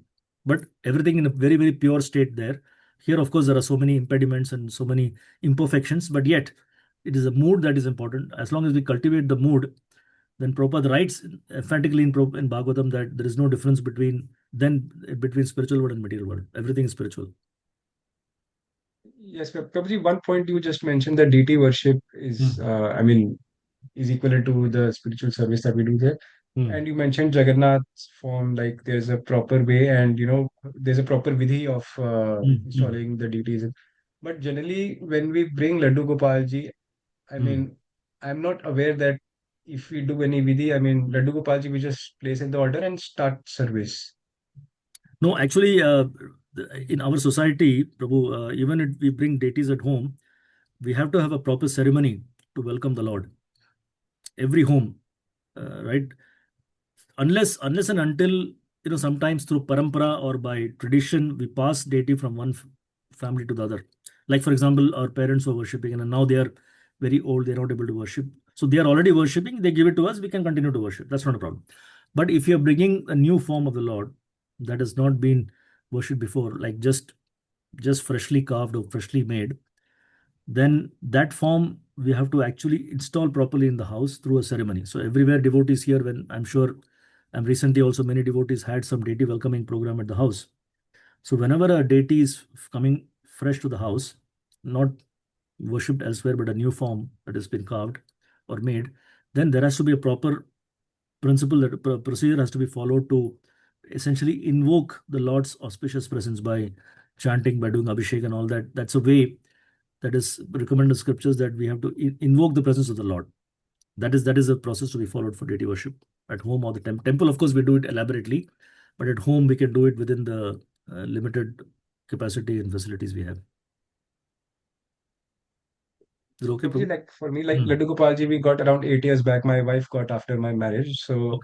But everything in a very, very pure state there. Here, of course, there are so many impediments and so many imperfections, but yet it is a mood that is important. As long as we cultivate the mood, then Prabhupada writes emphatically in Bhagavatam that there is no difference between spiritual world and material world. Everything is spiritual. Yes, Prabhuji, one point you just mentioned that deity worship is, is equivalent to the spiritual service that we do there. And you mentioned Jagannath's form, like there's a proper way, and there's a proper vidhi of installing the deities. But generally, when we bring Laddu Gopalji, I'm not aware that if we do any vidhi, Laddu Gopalji, we just place in the order and start service. No, actually, in our society, Prabhu, even if we bring deities at home, we have to have a proper ceremony to welcome the Lord. Every home, right? Unless and until sometimes through parampara or by tradition, we pass deity from one family to the other. Like for example, our parents were worshipping, and now they are very old; they're not able to worship. So they are already worshipping. They give it to us. We can continue to worship. That's not a problem. But if you are bringing a new form of the Lord that has not been worshipped before, like just freshly carved or freshly made, then that form we have to actually install properly in the house through a ceremony. So everywhere devotees here, when I'm sure, and recently also many devotees had some deity welcoming program at the house. So whenever a deity is coming fresh to the house, not worshipped elsewhere, but a new form that has been carved or made, then there has to be a proper principle, that procedure has to be followed to essentially invoke the Lord's auspicious presence by chanting, by doing abhishek and all that. That's a way that is recommended in scriptures, that we have to invoke the presence of the Lord. That is a process to be followed for deity worship at home or the temple. Of course, we do it elaborately, but at home we can do it within the limited capacity and facilities we have. Is it okay, Prabhu? Like for me, like Laddu Gopalji, we got around 8 years back. My wife got after my marriage, so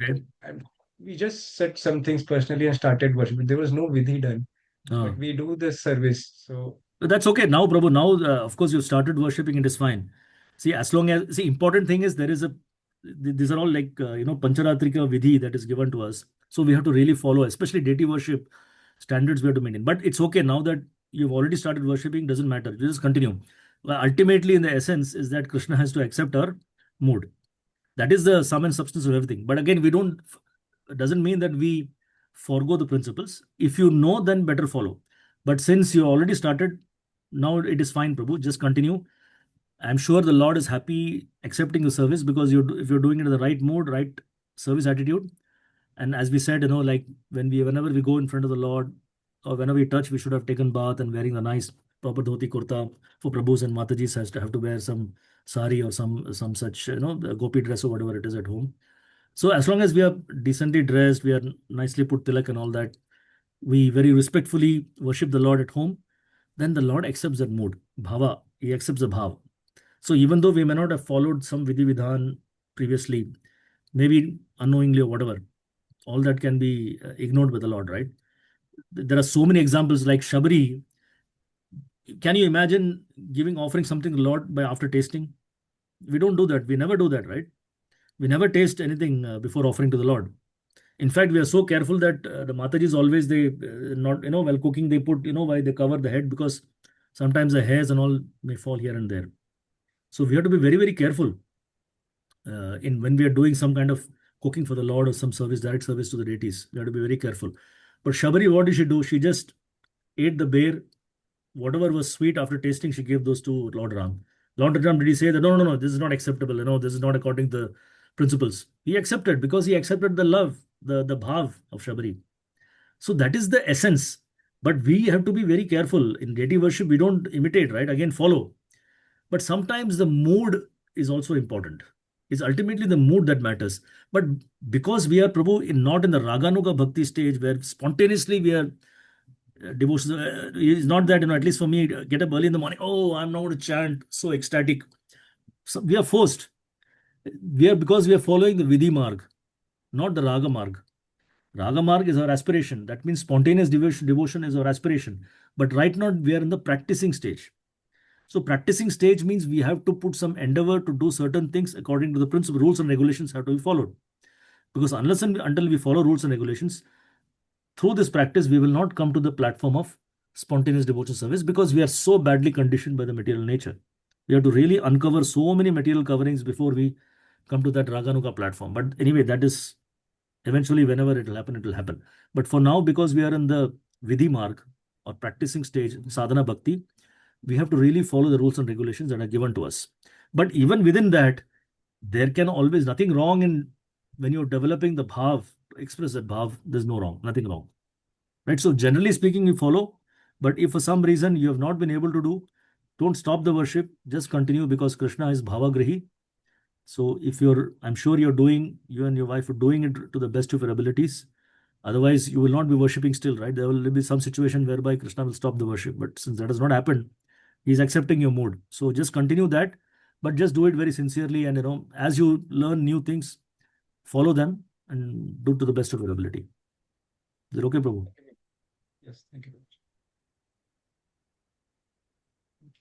we just said some things personally and started worshiping. There was no vidhi done, but we do the service. So that's okay now, Prabhu. Now, of course, you started worshipping. It is fine. See, as long as, see, important thing is there is a, these are all like, Pancharatrika Vidhi that is given to us. So we have to really follow, especially deity worship standards we have to maintain. But it's okay now that you've already started worshipping, doesn't matter. You just continue. Well, ultimately, in the essence, is that Krishna has to accept our mood. That is the sum and substance of everything. But again, we don't, doesn't mean that we forego the principles. If you know, then better follow. But since you already started, now it is fine, Prabhu. Just continue. I'm sure the Lord is happy accepting the service because if you're doing it in the right mood, right service attitude. And as we said, like whenever we go in front of the Lord or whenever we touch, we should have taken bath and wearing the nice proper dhoti kurta. For Prabhus and Matajis has to have to wear some sari or some such, the gopi dress or whatever it is at home. So as long as we are decently dressed, we are nicely put tilak and all that, we very respectfully worship the Lord at home, then the Lord accepts that mood. Bhava, he accepts the bhav. So even though we may not have followed some vidhi vidhan previously, maybe unknowingly or whatever, all that can be ignored by the Lord, right? There are so many examples like Shabri. Can you imagine offering something to the Lord by after tasting? We don't do that. We never do that, right? We never taste anything before offering to the Lord. In fact, we are so careful that the Matajis always, they not, while cooking, they put, why they cover the head because sometimes the hairs and all may fall here and there. So we have to be very, very careful in when we are doing some kind of cooking for the Lord or some service, direct service to the deities. We have to be very careful. But Shabari, what did she do? She just ate the bear. Whatever was sweet after tasting, she gave those to Lord Ram. Lord Ram, did he say that, no, no, no, this is not acceptable, this is not according to the principles? He accepted because he accepted the love, the bhav of Shabari. So that is the essence. But we have to be very careful. In deity worship, we don't imitate, right? Again, follow. But sometimes the mood is also important. It's ultimately the mood that matters. But because we are, Prabhu, not in the Raganuga Bhakti stage where spontaneously we are devotional, it's not that, at least for me, get up early in the morning, oh, I'm now going to chant, so ecstatic. So we are forced. Because we are following the Vidhi Marg, not the Raga Marg. Raga Marg is our aspiration. That means spontaneous devotion is our aspiration. But right now, we are in the practicing stage. So practicing stage means we have to put some endeavor to do certain things according to the principle. Rules and regulations have to be followed. Because unless and until we follow rules and regulations, through this practice, we will not come to the platform of spontaneous devotion service because we are so badly conditioned by the material nature. We have to really uncover so many material coverings before we come to that Raganuga platform. But anyway, that is eventually whenever it will happen, it will happen. But for now, because we are in the Vidhi Marg or practicing stage, sadhana bhakti, we have to really follow the rules and regulations that are given to us. But even within that, there can always nothing wrong in when you're developing the bhav, express that bhav, there's no wrong, nothing wrong. Right? So generally speaking, you follow. But if for some reason you have not been able to do, don't stop the worship, just continue because Krishna is bhavagrahi. So if I'm sure you and your wife are doing it to the best of your abilities. Otherwise, you will not be worshipping still, right? There will be some situation whereby Krishna will stop the worship. But since that has not happened, he's accepting your mood. So just continue that, but just do it very sincerely. And, as you learn new things, follow them and do to the best of your ability. Is it okay, Prabhu? Yes, thank you.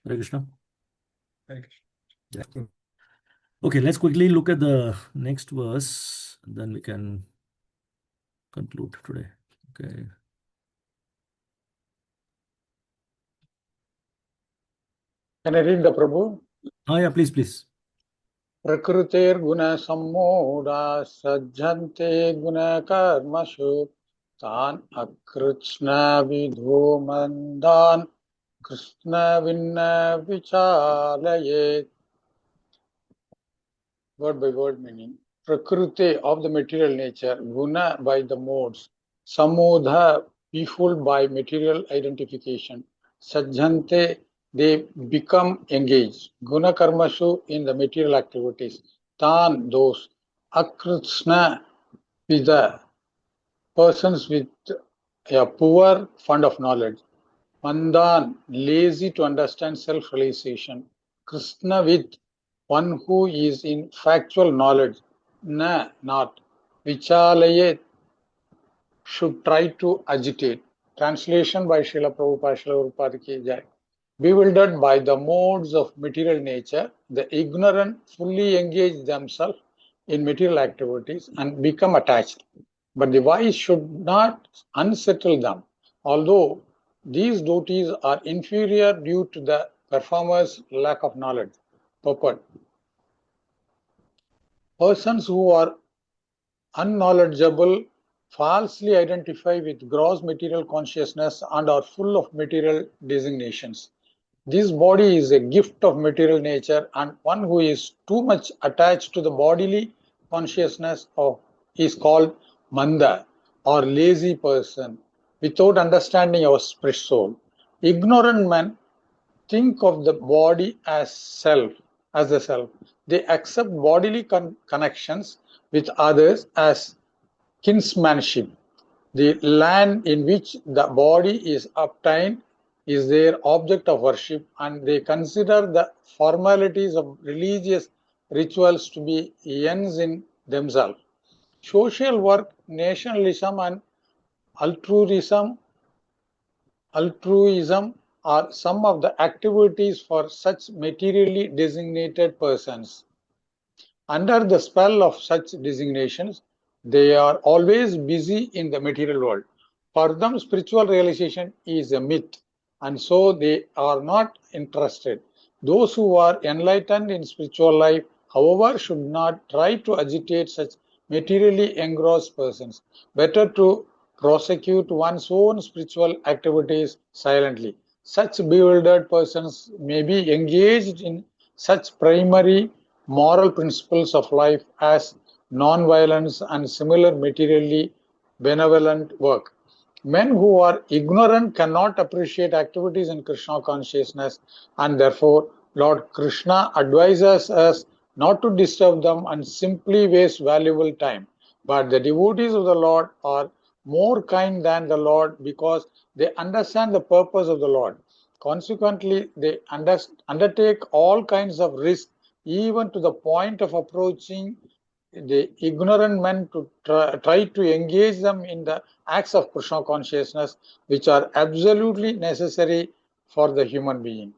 Hare Krishna. Hare Krishna. Yeah. Okay, let's quickly look at the next verse, and then we can conclude today. Okay. Can I read the Prabhu? Yeah, please. Prakrutir guna sammoda sajjante guna karmashu tan akrishna vidho mandan krishna vinna vichalayet. Word by word meaning. Prakriti of the material nature, guna by the modes, samodha befooled by material identification, sajjante they become engaged, guna karmashu in the material activities, tan those, akrishna with the persons with a poor fund of knowledge, mandan lazy to understand self-realization, krishna with one who is in factual knowledge, not, vichalaye should try to agitate. Translation by Srila Prabhupada, Srila Prabhupada ki jai. Bewildered by the modes of material nature, the ignorant fully engage themselves in material activities and become attached. But the wise should not unsettle them, although these duties are inferior due to the performer's lack of knowledge. Purport. Persons who are unknowledgeable falsely identify with gross material consciousness and are full of material designations. This body is a gift of material nature, and one who is too much attached to the bodily consciousness is called manda or lazy person without understanding our spirit soul. Ignorant men think of the body as the self. They accept bodily connections with others as kinsmanship. The land in which the body is obtained is their object of worship, and they consider the formalities of religious rituals to be ends in themselves. Social work, nationalism, and altruism are some of the activities for such materially designated persons. Under the spell of such designations, they are always busy in the material world. For them, spiritual realization is a myth, and so they are not interested. Those who are enlightened in spiritual life, however, should not try to agitate such materially engrossed persons. Better to prosecute one's own spiritual activities silently. Such bewildered persons may be engaged in such primary moral principles of life as non-violence and similar materially benevolent work. Men who are ignorant cannot appreciate activities in Krishna consciousness, and therefore Lord Krishna advises us not to disturb them and simply waste valuable time. But the devotees of the Lord are more kind than the Lord because they understand the purpose of the Lord. Consequently, they undertake all kinds of risks, even to the point of approaching the ignorant men to try to engage them in the acts of Krishna consciousness, which are absolutely necessary for the human being.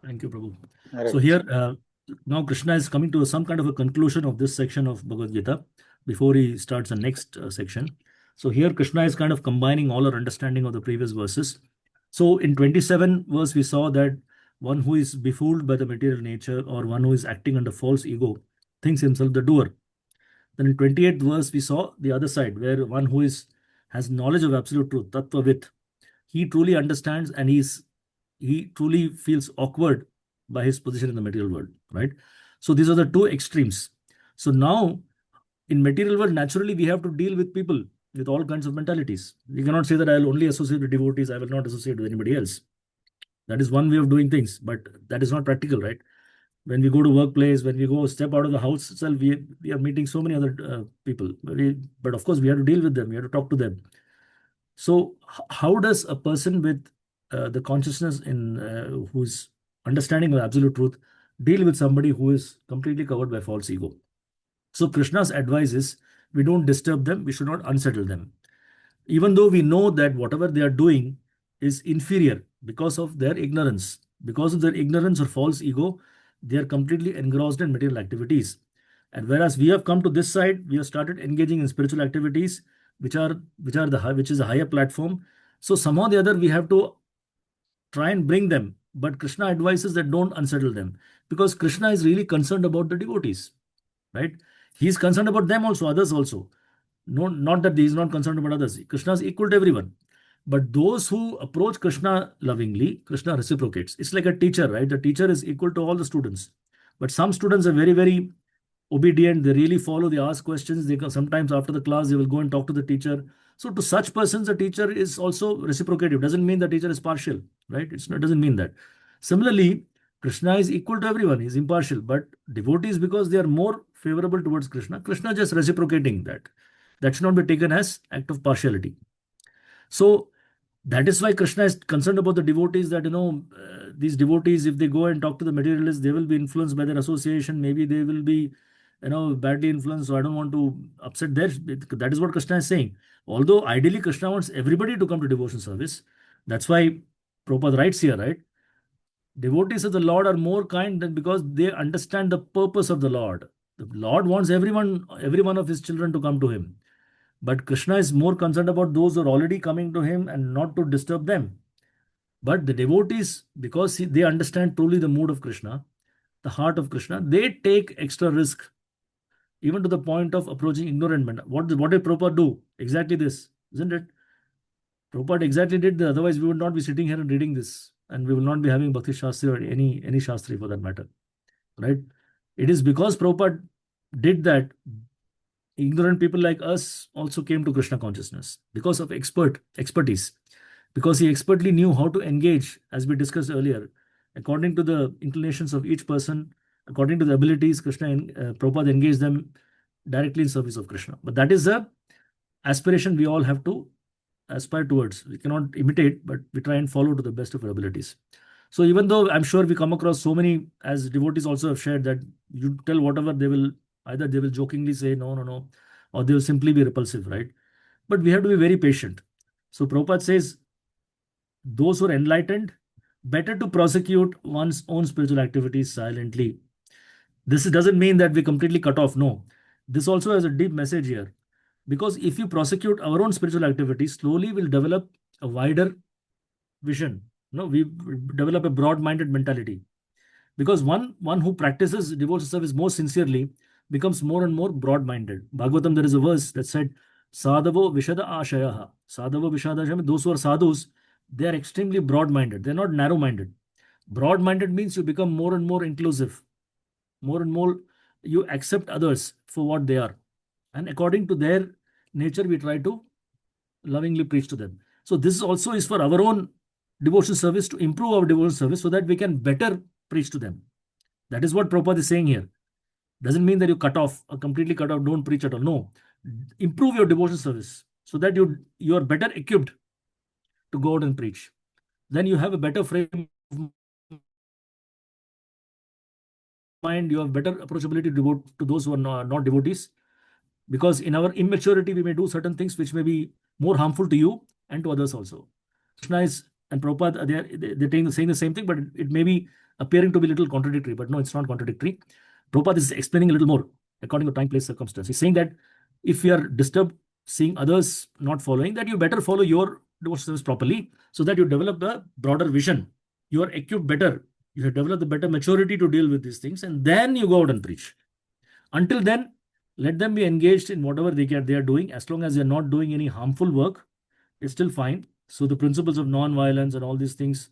Thank you, Prabhu. Right. So here, now Krishna is coming to some kind of a conclusion of this section of Bhagavad Gita before he starts the next section. So here Krishna is kind of combining all our understanding of the previous verses. So in 27 verse, we saw that one who is befooled by the material nature or one who is acting under false ego thinks himself the doer. Then in 28th verse, we saw the other side where one who has knowledge of absolute truth, tattvavit, he truly understands and he truly feels awkward by his position in the material world, right? So these are the two extremes. So now in material world, naturally we have to deal with people with all kinds of mentalities. We cannot say that I'll only associate with devotees, I will not associate with anybody else. That is one way of doing things, but that is not practical, right? When we go to workplace, when we go step out of the house itself, we are meeting so many other people. But of course, we have to deal with them. We have to talk to them. So how does a person with the consciousness in who's understanding of absolute truth deal with somebody who is completely covered by false ego? So Krishna's advice is we don't disturb them. We should not unsettle them. Even though we know that whatever they are doing is inferior because of their ignorance. Because of their ignorance or false ego, they are completely engrossed in material activities. And whereas we have come to this side, we have started engaging in spiritual activities, which is a higher platform. So somehow or the other, we have to try and bring them. But Krishna advises that don't unsettle them, because Krishna is really concerned about the devotees, right? He's concerned about them also, others also. No, not that he is not concerned about others. Krishna is equal to everyone. But those who approach Krishna lovingly, Krishna reciprocates. It's like a teacher, right? The teacher is equal to all the students. But some students are very, very obedient. They really follow. They ask questions. Sometimes after the class, they will go and talk to the teacher. So to such persons, the teacher is also reciprocative. Doesn't mean the teacher is partial, right? It doesn't mean that. Similarly, Krishna is equal to everyone. He's impartial. But devotees, because they are more favorable towards Krishna, Krishna just reciprocating that. That should not be taken as act of partiality. So that is why Krishna is concerned about the devotees, that these devotees, if they go and talk to the materialists, they will be influenced by their association. Maybe they will be badly influenced. So I don't want to upset their. That is what Krishna is saying. Although ideally Krishna wants everybody to come to devotion service. That's why Prabhupada writes here, right? Devotees of the Lord are more kind than because they understand the purpose of the Lord. The Lord wants every one of his children to come to him. But Krishna is more concerned about those who are already coming to him and not to disturb them. But the devotees, because they understand truly the mood of Krishna, the heart of Krishna, they take extra risk, even to the point of approaching ignorant men. What did Prabhupada do? Exactly this, isn't it? Prabhupada exactly did this. Otherwise, we would not be sitting here and reading this, and we will not be having Bhakti Shastri or any Shastri for that matter, right? It is because Prabhupada did that. Ignorant people like us also came to Krishna consciousness because of expertise, because he expertly knew how to engage, as we discussed earlier, according to the inclinations of each person, according to the abilities. Prabhupada engaged them directly in service of Krishna. But that is a aspiration we all have to aspire towards. We cannot imitate, but we try and follow to the best of our abilities. So even though I'm sure we come across so many, as devotees also have shared, that you tell whatever, they will either jokingly say no, or they will simply be repulsive, right? But we have to be very patient. So Prabhupada says, those who are enlightened, better to prosecute one's own spiritual activities silently. This doesn't mean that we completely cut off. No, this also has a deep message here. Because if you prosecute our own spiritual activities, slowly we'll develop a wider vision. No, we develop a broad-minded mentality. Because one who practices devotional service more sincerely becomes more and more broad-minded. Bhagavatam, there is a verse that said, Sadhavo Vishada Ashayaha. Sadhavo Vishada Ashayaha, those who are sadhus, they are extremely broad-minded. They're not narrow-minded. Broad-minded means you become more and more inclusive. More and more you accept others for what they are. And according to their nature, we try to lovingly preach to them. So this also is for our own devotional service, to improve our devotional service so that we can better preach to them. That is what Prabhupada is saying here. Doesn't mean that you cut off or completely cut off, don't preach at all. No, improve your devotional service so that you are better equipped to go out and preach. Then you have a better frame of mind, you have better approachability to those who are not devotees. Because in our immaturity, we may do certain things which may be more harmful to you and to others also. Krishna and Prabhupada, they're saying the same thing, but it may be appearing to be a little contradictory. But no, it's not contradictory. Prabhupada is explaining a little more according to time, place, circumstance. He's saying that if we are disturbed seeing others not following, that you better follow your devotional service properly so that you develop a broader vision. You are equipped better. You have developed the better maturity to deal with these things, and then you go out and preach. Until then, let them be engaged in whatever they are doing. As long as they're not doing any harmful work, it's still fine. So the principles of non-violence and all these things,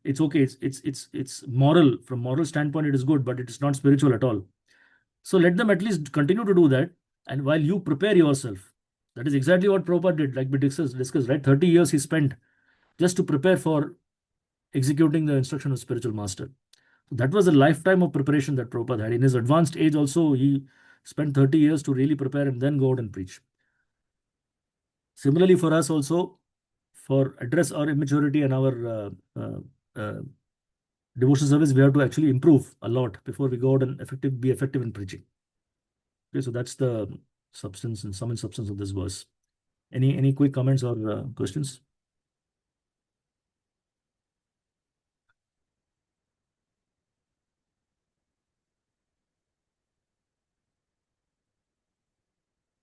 it's okay. It's moral. From moral standpoint, it is good, but it is not spiritual at all. So let them at least continue to do that. And while you prepare yourself, that is exactly what Prabhupada did, like we discussed, right? 30 years he spent just to prepare for executing the instruction of spiritual master. That was a lifetime of preparation that Prabhupada had. In his advanced age also, he spent 30 years to really prepare and then go out and preach. Similarly, for us also, for address our immaturity and our devotional service, we have to actually improve a lot before we go out and be effective in preaching. Okay, so that's the substance and sum and substance of this verse. Any quick comments or questions?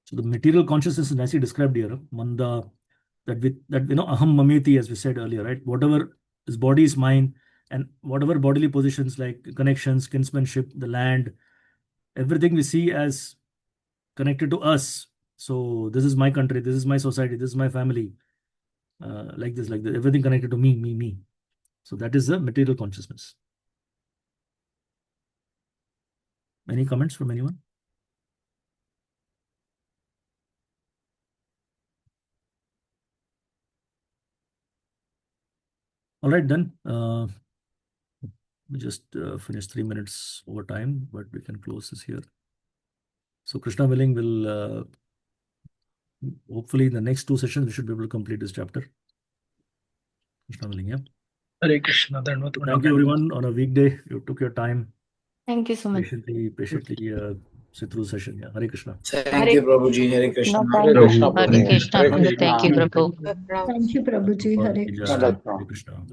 So the material consciousness is nicely described here. Manda, that aham mameti, as we said earlier, right? Whatever is body is mine, and whatever bodily positions like connections, kinsmanship, the land, everything we see as connected to us. So this is my country, this is my society, this is my family, like this, everything connected to me. So that is the material consciousness. Any comments from anyone? All right, then. We just finished 3 minutes over time, but we can close this here. So Krishna willing, will hopefully in the next 2 sessions we should be able to complete this chapter. Krishna willing, yeah. Hare Krishna. Thank you, everyone. On a weekday, you took your time. Thank you so much. Patiently sit through the session. Yeah. Hare Krishna. Thank you, Prabhuji. Hare Krishna. Hare Krishna. Hare Krishna. Thank you, Prabhu. Thank you, Prabhuji. Hare Hare Krishna. Krishna.